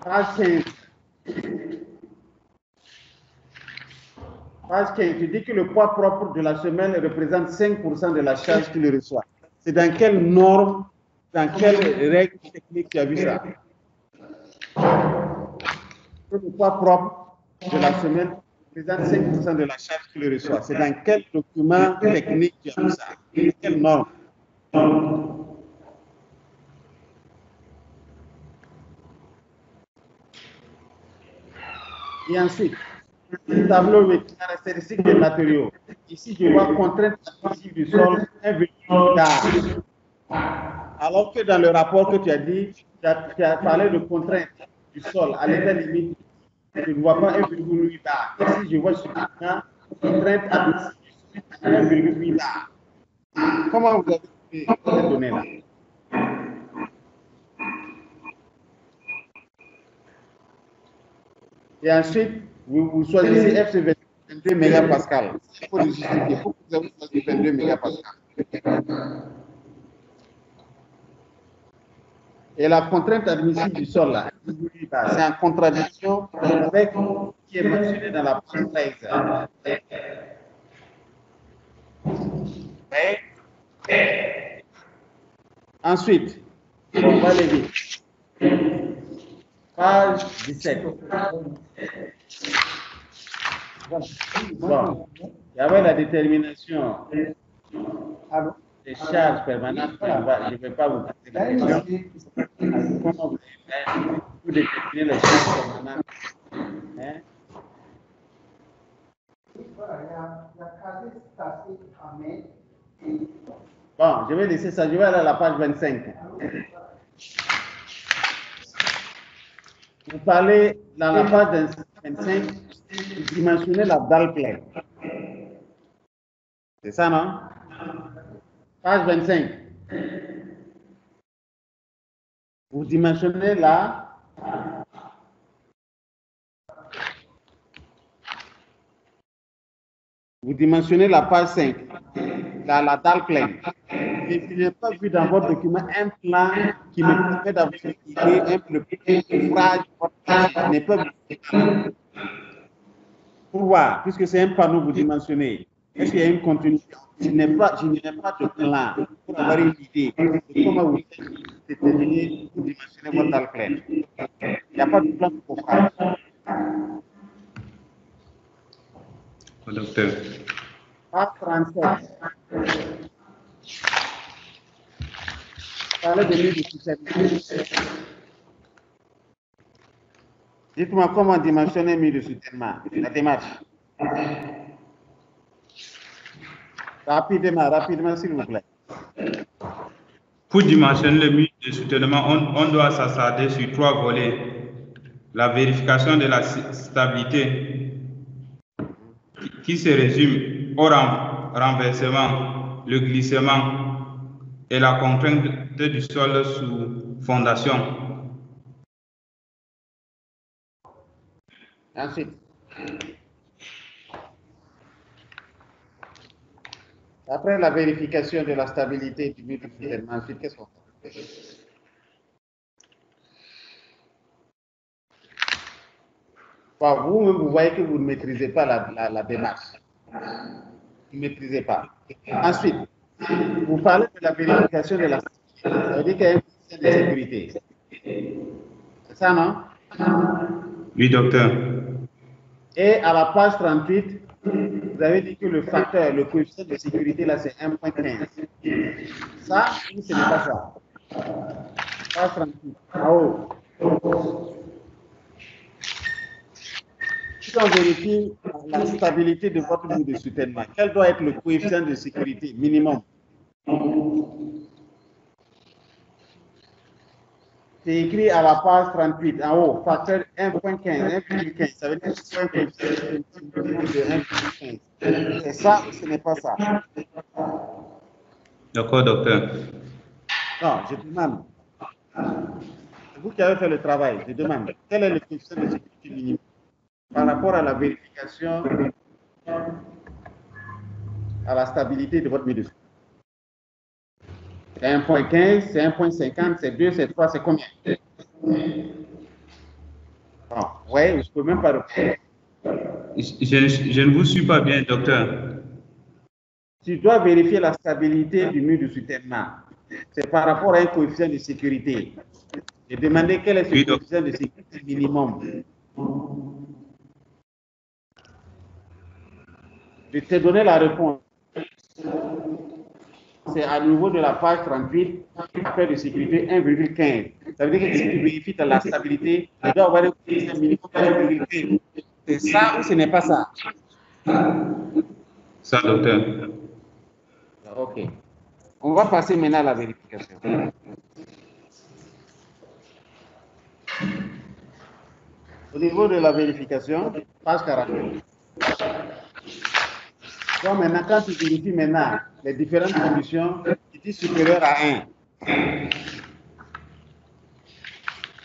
Speaker 4: Page 15. Page 15, tu dis que le poids propre de la semelle représente 5% de la charge qu'il reçoit. C'est dans quelle norme, dans quelle règle technique tu as vu ça? Le poids propre de la semelle représente 5% de la charge qu'il reçoit. C'est dans quel document technique tu as vu ça? Quelle norme? Et ensuite, le tableau avec les caractéristiques des matériaux. Ici, je vois contrainte admissible du sol 1,8 bar. Alors que dans le rapport que tu as dit, tu as parlé de contrainte du sol à l'état limite. Je ne vois pas 1,8 bar. Ici, je vois sur le plan contrainte admissible du sol 1,8 bar. Comment vous avez trouvé cette donnée-là? Et ensuite, vous choisissez FC 22 mégapascal. Il faut le justifier. Il faut que vous avez choisi 22 mégapascal. Et la contrainte admissible du sol, là, c'est en contradiction avec ce qui est mentionné dans la page 13. Ensuite, on va aller vite. Page 17. Bon, il y avait la détermination des charges permanentes. Je ne vais pas vous poser la question. Comment vous déterminer les charges permanentes? Hein? Bon, je vais laisser ça. Je vais aller à la page 25. Vous parlez dans la page 25, vous dimensionnez la dalle pleine. C'est ça, non? Page 25. Vous dimensionnez la... Vous dimensionnez la page 5, la dalle pleine. Et je n'ai pas vu dans votre document un plan qui me permet d'avoir une idée, un ouvrage, je n'ai pas vu. Pour voir, puisque c'est un panneau, vous dimensionnez. Est-ce qu'il y a une continuité? Je n'ai pas de plan pour avoir une idée de comment vous déterminez, vous dimensionnez votre dalle pleine. Il n'y a pas de plan pour faire.
Speaker 2: Docteur.
Speaker 4: Page 37. Parlez de murs de soutènement. Dites-moi comment dimensionner un mur de soutènement. La démarche. Rapidement, s'il vous plaît.
Speaker 2: Pour dimensionner le mur de soutènement, on doit s'attarder sur 3 volets. La vérification de la stabilité, qui se résume au renversement, le glissement et la contrainte du sol sous fondation.
Speaker 4: Ensuite, après la vérification de la stabilité du mur de soutènement, ensuite, qu'est-ce qu'on fait? Vous-même, vous voyez que vous ne maîtrisez pas la démarche. Vous ne maîtrisez pas. Ensuite, vous parlez de la vérification de la stabilité. Ça veut dire qu'il y a un système de sécurité. C'est ça, non?
Speaker 2: Oui, docteur.
Speaker 4: Et à la page 38, vous avez dit que le facteur, le coefficient de sécurité, là, c'est 1.15. Ça, ce n'est pas ça. Page 38, en haut. Si on vérifie la stabilité de votre mur de soutènement, quel doit être le coefficient de sécurité minimum? C'est écrit à la page 38, en haut, facteur 1.15, 1,15. Ça veut dire que c'est un coefficient de 1,15. C'est ça ou ce n'est pas ça?
Speaker 2: D'accord, docteur.
Speaker 4: Non, je demande. C'est vous qui avez fait le travail. Je demande. Quel est le coefficient de sécurité minimum par rapport à la vérification à la stabilité de votre mur de soutènement? C'est 1.15, c'est 1.50, c'est 2, c'est 3, c'est combien? Non, ouais, je ne peux même pas répondre.
Speaker 2: Je ne vous suis pas bien, docteur.
Speaker 4: Tu dois vérifier la stabilité du mur de soutènement. C'est par rapport à un coefficient de sécurité. J'ai demandé quel est ce coefficient de sécurité minimum. Je t'ai donné la réponse. C'est à nouveau de la page 38, facteur de sécurité 1,15. Ça veut dire que si tu vérifies la stabilité, tu dois avoir un coefficient minimum de 1,15. C'est ça ou ce n'est pas ça?
Speaker 2: Ça, docteur.
Speaker 4: Ok. On va passer maintenant à la vérification. Au niveau de la vérification, page 42. Donc maintenant, quand tu vérifies maintenant les différentes conditions, tu dis supérieur à 1.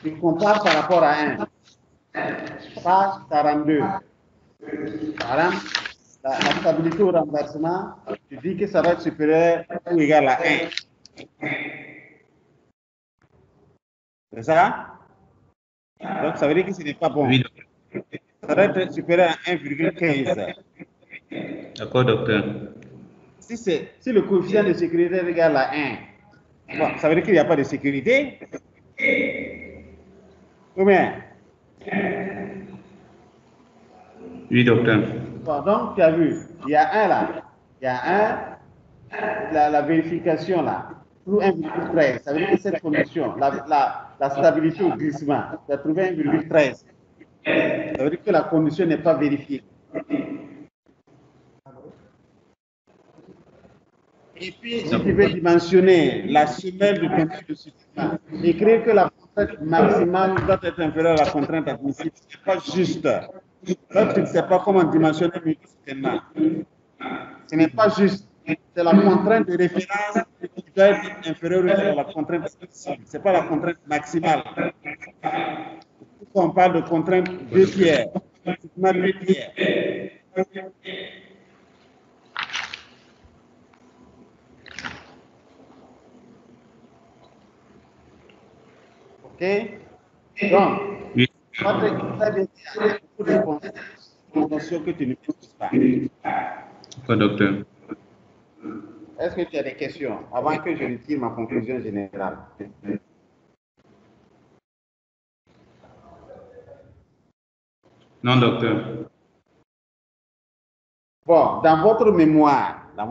Speaker 4: Tu compares par rapport à 1. Page 42. Par exemple, la stabilité au renversement, tu dis que ça va être supérieur ou égal à 1. C'est ça? Donc ça veut dire que ce n'est pas bon.
Speaker 2: Oui.
Speaker 4: Ça va être supérieur à 1,15.
Speaker 2: D'accord, docteur.
Speaker 4: Si le coefficient de sécurité est égal à 1, bon, ça veut dire qu'il n'y a pas de sécurité. Combien?
Speaker 2: Oui, docteur.
Speaker 4: Bon, donc, tu as vu, il y a un là. Il y a un, la vérification là, pour 1,13. Ça veut dire que cette condition, la stabilité au glissement, tu as trouvé 1,13. Ça veut dire que la condition n'est pas vérifiée. Et puis, si tu veux dimensionner la semelle de ton mur de soutènement, écrire que la contrainte maximale doit être inférieure à la contrainte admissible. Ce n'est pas juste. Toi, tu ne sais pas comment dimensionner multiplicativement. Ce n'est pas juste. C'est la contrainte de référence qui doit être inférieure à la contrainte admissible. Ce n'est pas la contrainte maximale. Quand on parle de contrainte 2 tiers, c'est 2 tiers. OK? Donc, très bien, il y a beaucoup de notions que tu ne maîtrises pas.
Speaker 2: Quoi, docteur?
Speaker 4: Est-ce que tu as des questions avant que je retire ma conclusion générale?
Speaker 2: Non, docteur.
Speaker 4: Bon, dans votre mémoire là,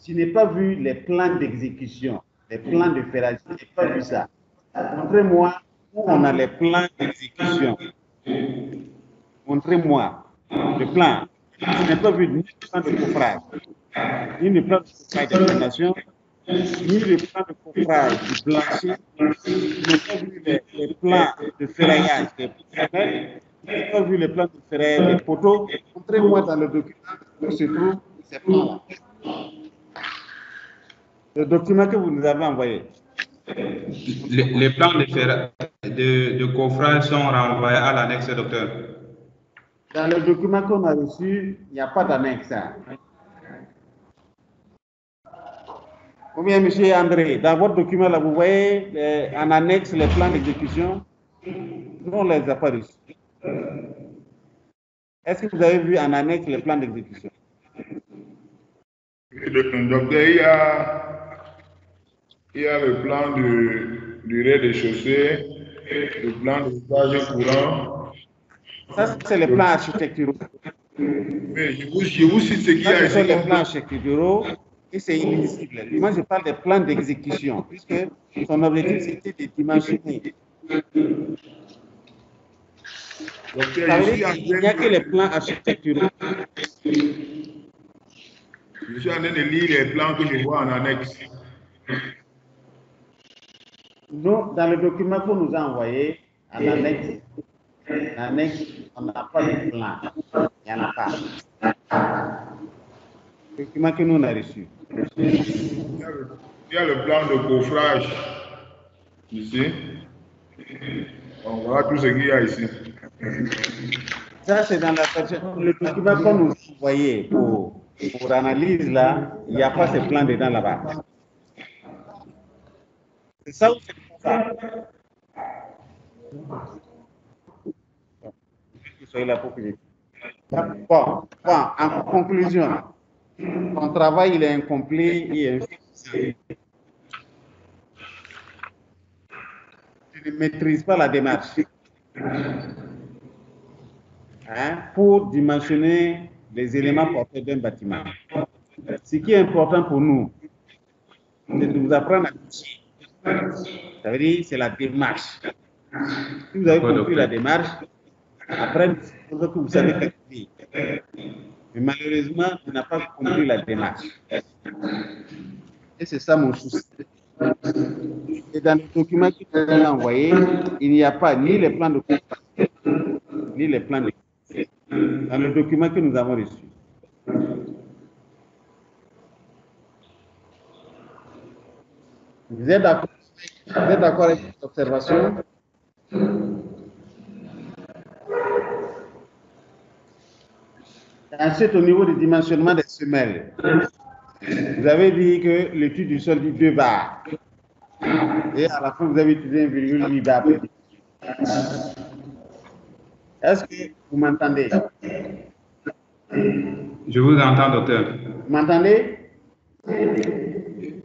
Speaker 4: je n'ai pas vu les plans d'exécution, les plans de ferrage, je n'ai pas vu ça. Montrez-moi où on a les plans d'exécution. Montrez-moi le plan. Je n'ai pas vu ni le plan de coffrage, ni le plan de coffrage d'estimation, ni le plan de coffrage du plancher. Je n'ai pas vu les plans de ferraillage des poteaux. Je n'ai pas vu les plans de ferraillage des poteaux. Montrez-moi dans le document où se trouvent ces plans-là. Le document que vous nous avez envoyé.
Speaker 2: Les plans de coffrage sont renvoyés à l'annexe, docteur.
Speaker 4: Dans le document qu'on a reçu, il n'y a pas d'annexe. Ou bien, M. André, dans votre document, là, vous voyez en annexe les plans d'exécution. Nous, on ne les a pas reçus. Est-ce que vous avez vu en annexe les plans d'exécution?
Speaker 3: Docteur, il y a le plan du rez-de-chaussée, le plan de usage courant.
Speaker 4: Ça, c'est les plans architecturaux.
Speaker 3: Mais je vous cite ce qu'il y a ici.
Speaker 4: Ce sont les plans architecturaux et c'est illisible. Moi, je parle des plans d'exécution, puisque son objectif, c'était de dimensionner.
Speaker 3: Docteur,
Speaker 4: Il n'y a que les plans architecturaux.
Speaker 3: Je suis en train de lire les plans que je vois en annexe.
Speaker 4: Nous, dans le document qu'on nous a envoyé, en annexe, on n'a pas de plan. Il n'y en a pas. Le document que nous on a reçu.
Speaker 3: Il y a le plan de coffrage ici. On voit tout ce qu'il y a ici.
Speaker 4: Ça, c'est dans la version. Le document qu'on nous a envoyé pour analyse, là, il n'y a pas ces plans dedans là-bas. C'est ça ou c'est ça? Soyez là pour que je... Bon, en conclusion, ton travail il est incomplet et insuffisant. Tu ne maîtrises pas la démarche. Pour dimensionner les éléments porteurs d'un bâtiment. Ce qui est important pour nous, c'est de vous apprendre à toucher. Ça veut dire c'est la démarche. Si vous avez compris la démarche, après, vous savez calculer. Mais malheureusement, tu n'as pas compris la démarche. Et c'est ça mon souci. Et dans le document qui nous a envoyé, il n'y a pas ni les plans de compétence, ni les plans de dans le document que nous avons reçu. Vous êtes d'accord avec cette observation? Ensuite, au niveau du dimensionnement des semelles, vous avez dit que l'étude du sol dit 2 bars. Et à la fin, vous avez utilisé 1,8 bar. Est-ce que vous m'entendez?
Speaker 2: Je vous entends, docteur.
Speaker 4: Vous m'entendez?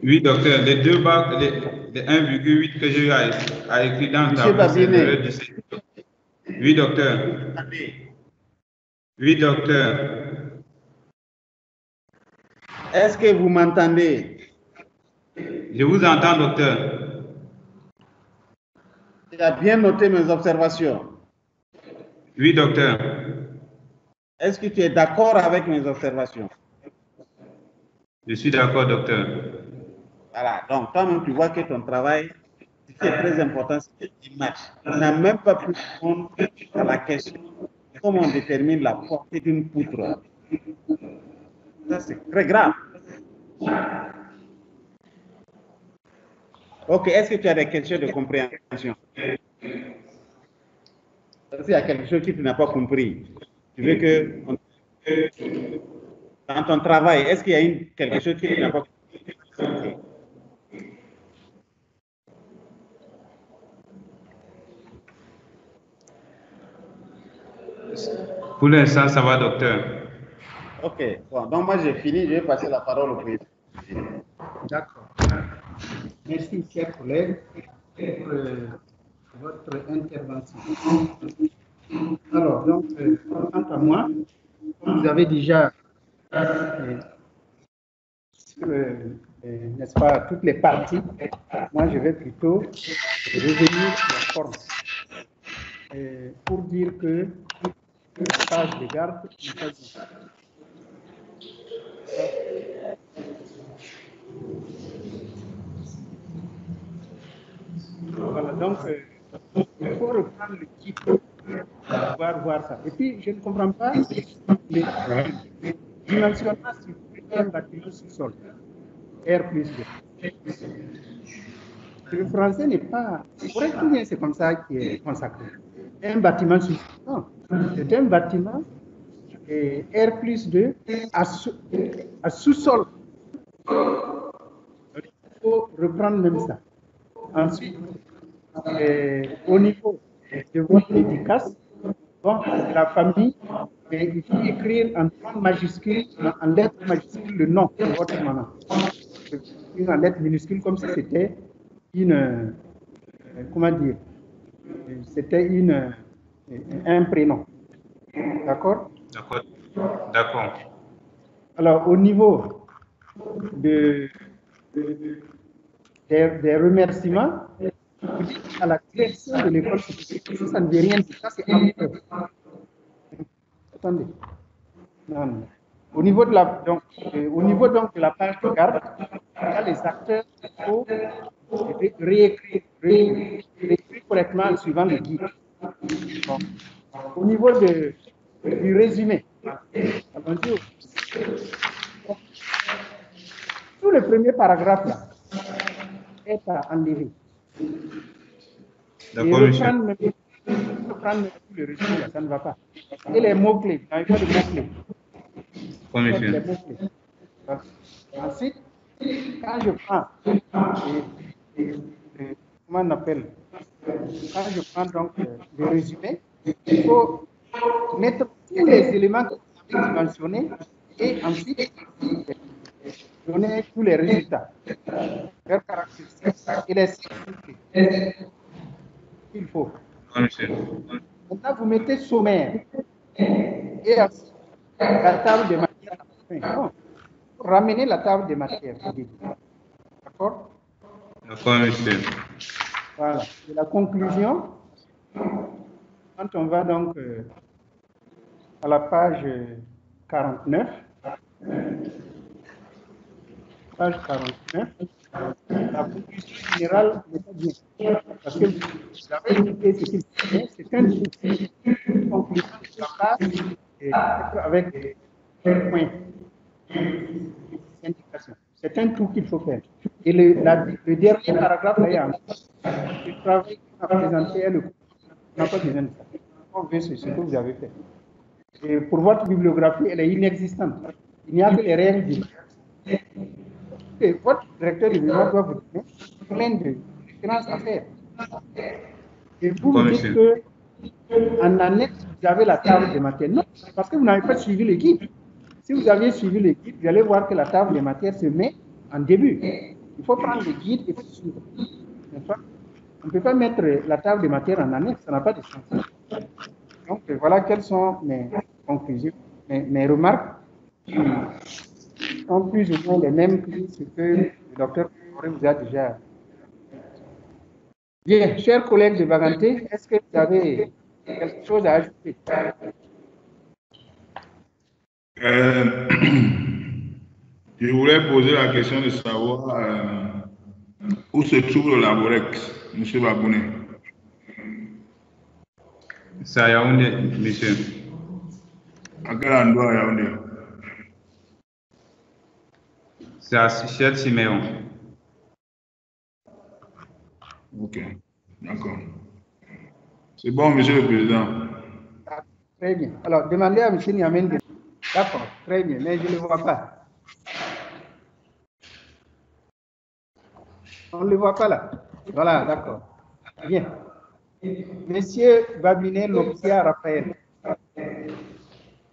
Speaker 2: Oui, docteur. Les 2 bars, les 1,8 que j'ai eu à écrire dans le tableau, c'est oui, docteur. Oui, docteur.
Speaker 4: Est-ce que vous m'entendez?
Speaker 2: Je vous entends, docteur.
Speaker 4: Tu as bien noté mes observations?
Speaker 2: Oui, docteur.
Speaker 4: Est-ce que tu es d'accord avec mes observations?
Speaker 2: Je suis d'accord, docteur.
Speaker 4: Voilà, donc toi-même, tu vois que ton travail, qui est très important, c'est l'image. On n'a même pas pu répondre à la question comment on détermine la portée d'une poutre. Ça, c'est très grave. Ok, est-ce que tu as des questions de compréhension? S'il y a quelque chose que tu n'as pas compris, tu veux que dans ton travail, est-ce qu'il y a quelque chose que tu n'as pas compris?
Speaker 2: Pour l'instant, ça va, docteur.
Speaker 4: Ok, bon, donc moi j'ai fini, je vais passer la parole au président.
Speaker 1: D'accord. Merci, chers collègues, pour votre intervention. Alors, donc, quant à moi, comme vous avez déjà, n'est-ce pas, toutes les parties, moi je vais plutôt revenir sur la forme. Pour dire que la page de garde n'est pas vue. Voilà, donc il faut reprendre le titre pour pouvoir voir ça. Et puis, je ne comprends pas les dimensionnements sur un bâtiment sous-sol, R plus 2. Le français n'est pas... Pour être tout bien, c'est comme ça qui est consacré. Un bâtiment sous-sol. Non, c'est un bâtiment R plus 2 à sous-sol. Il faut reprendre même ça. Ensuite, au niveau de votre dédicace, bon, c'est la famille, mais il faut écrire en majuscule, en lettres majuscules, le nom de votre maman. En lettres minuscules, comme si c'était une, comment dire, c'était un prénom. D'accord?
Speaker 2: D'accord. D'accord. Alors,
Speaker 1: au niveau des remerciements, vous dites à la création de l'école, ça ne veut rien dire, ça c'est après. Attendez. Non. Au niveau de la, donc, de la page de garde, là, les acteurs, il faut réécrire correctement en suivant le guide. Bon. Au niveau du résumé, tout le premier paragraphe là est à enlever.
Speaker 2: D'accord, monsieur.
Speaker 1: Reprendre le résumé là, ça ne va pas. Et les mots-clés, vous n'avez pas de mots-clés.
Speaker 2: D'accord, monsieur.
Speaker 1: Les mots-clés. Ensuite, quand je prends, comment on appelle, quand je prends donc le résumé, il faut mettre tous les éléments que vous avez dimensionnés et ensuite donner tous les résultats, leurs caractéristiques et les signes qu'il faut. Maintenant, vous mettez sommaire et ensuite la table de matière. Non, ramener la table de matière. D'accord?
Speaker 2: D'accord, monsieur.
Speaker 1: Voilà. Et la conclusion, quand on va donc à la page 49, la conclusion générale n'est pas bien. Parce que vous avez écouté ce qu'il fait, c'est une conclusion de la page et avec des points, des indications. C'est un tout qu'il faut faire. Et le dernier paragraphe, là, le travail qu'on a présenté, on n'a pas besoin de ça. On veut ce que vous avez fait. Et pour votre bibliographie, elle est inexistante. Il n'y a que les règles du et votre directeur de mémoire doit vous donner plein de références à faire. Et vous me dites qu'en annexe, vous avez la table de matière. Non, parce que vous n'avez pas suivi le guide. Si vous aviez suivi le guide, vous allez voir que la table de matière se met en début. Il faut prendre le guide et suivre. On ne peut pas mettre la table de matière en annexe, ça n'a pas de sens. Donc voilà quelles sont mes conclusions, mes remarques qui sont plus ou moins les mêmes que ce que le docteur vous a déjà. Bien, chers collègues de Baganté, est-ce que vous avez quelque chose à ajouter?
Speaker 3: Je voulais poser la question de savoir où se trouve le Laborex. Monsieur Babouné.
Speaker 2: C'est à Yaoundé, monsieur.
Speaker 3: À quel endroit à Yaoundé?
Speaker 2: C'est à Cheikh Siméon.
Speaker 3: Ok, d'accord. C'est bon, Monsieur le Président.
Speaker 1: Très bien. Alors, demandez à M. Niamène. D'accord, très bien, mais je ne le vois pas. On ne le voit pas là. Voilà, d'accord. Bien. Monsieur Babinet Lopsia Raphaël.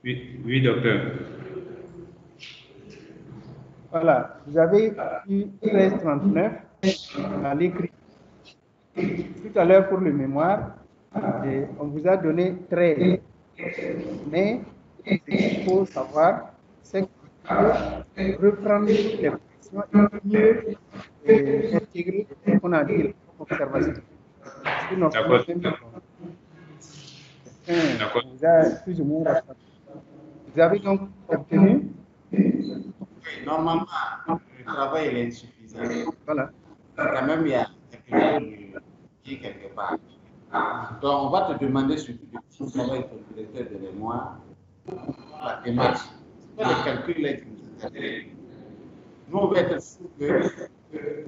Speaker 2: Oui, docteur.
Speaker 1: Voilà, vous avez eu 13,39 à l'écrit. Tout à l'heure, pour le mémoire, on vous a donné 13. Mais ce qu'il faut savoir, c'est qu'il faut reprendre toutes les questions et mieux intégrer ce qu'on a dit comme observation. Sinon,
Speaker 2: D'accord.
Speaker 1: vous a plus ou moins rattrapé. Vous avez donc obtenu.
Speaker 4: Normalement, le travail est insuffisant.
Speaker 1: Voilà.
Speaker 4: Quand même, il y a quelque part. Donc, on va te demander surtout de petit travail pour le directeur de mémoire, la démarche. Le calcul est inutile. Nous, on va être sûr que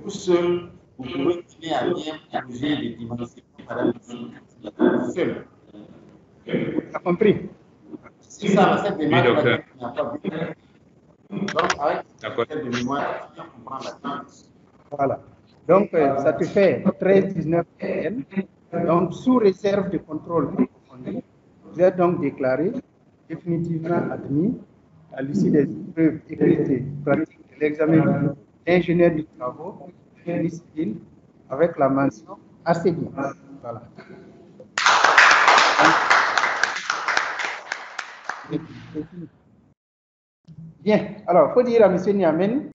Speaker 4: vous seul, vous pouvez tenir à bien bouger les dimensions par exemple, seul.
Speaker 1: Tu as compris?
Speaker 4: C'est ça, cette démarche
Speaker 2: Oui, docteur.
Speaker 4: n'a pas vu. Donc, avec le
Speaker 2: D'accord.
Speaker 4: directeur de mémoire, on comprend la démarche.
Speaker 1: Voilà. Donc, ça te fait 13,19 PN. Donc, sous réserve de contrôle approfondi, vous êtes donc déclaré définitivement admis à l'issue des épreuves écrites et pratiques de l'examen d'ingénieur du travaux, génie civil, avec la mention assez bien. Voilà. Bien. Alors, il faut dire à M. Niamène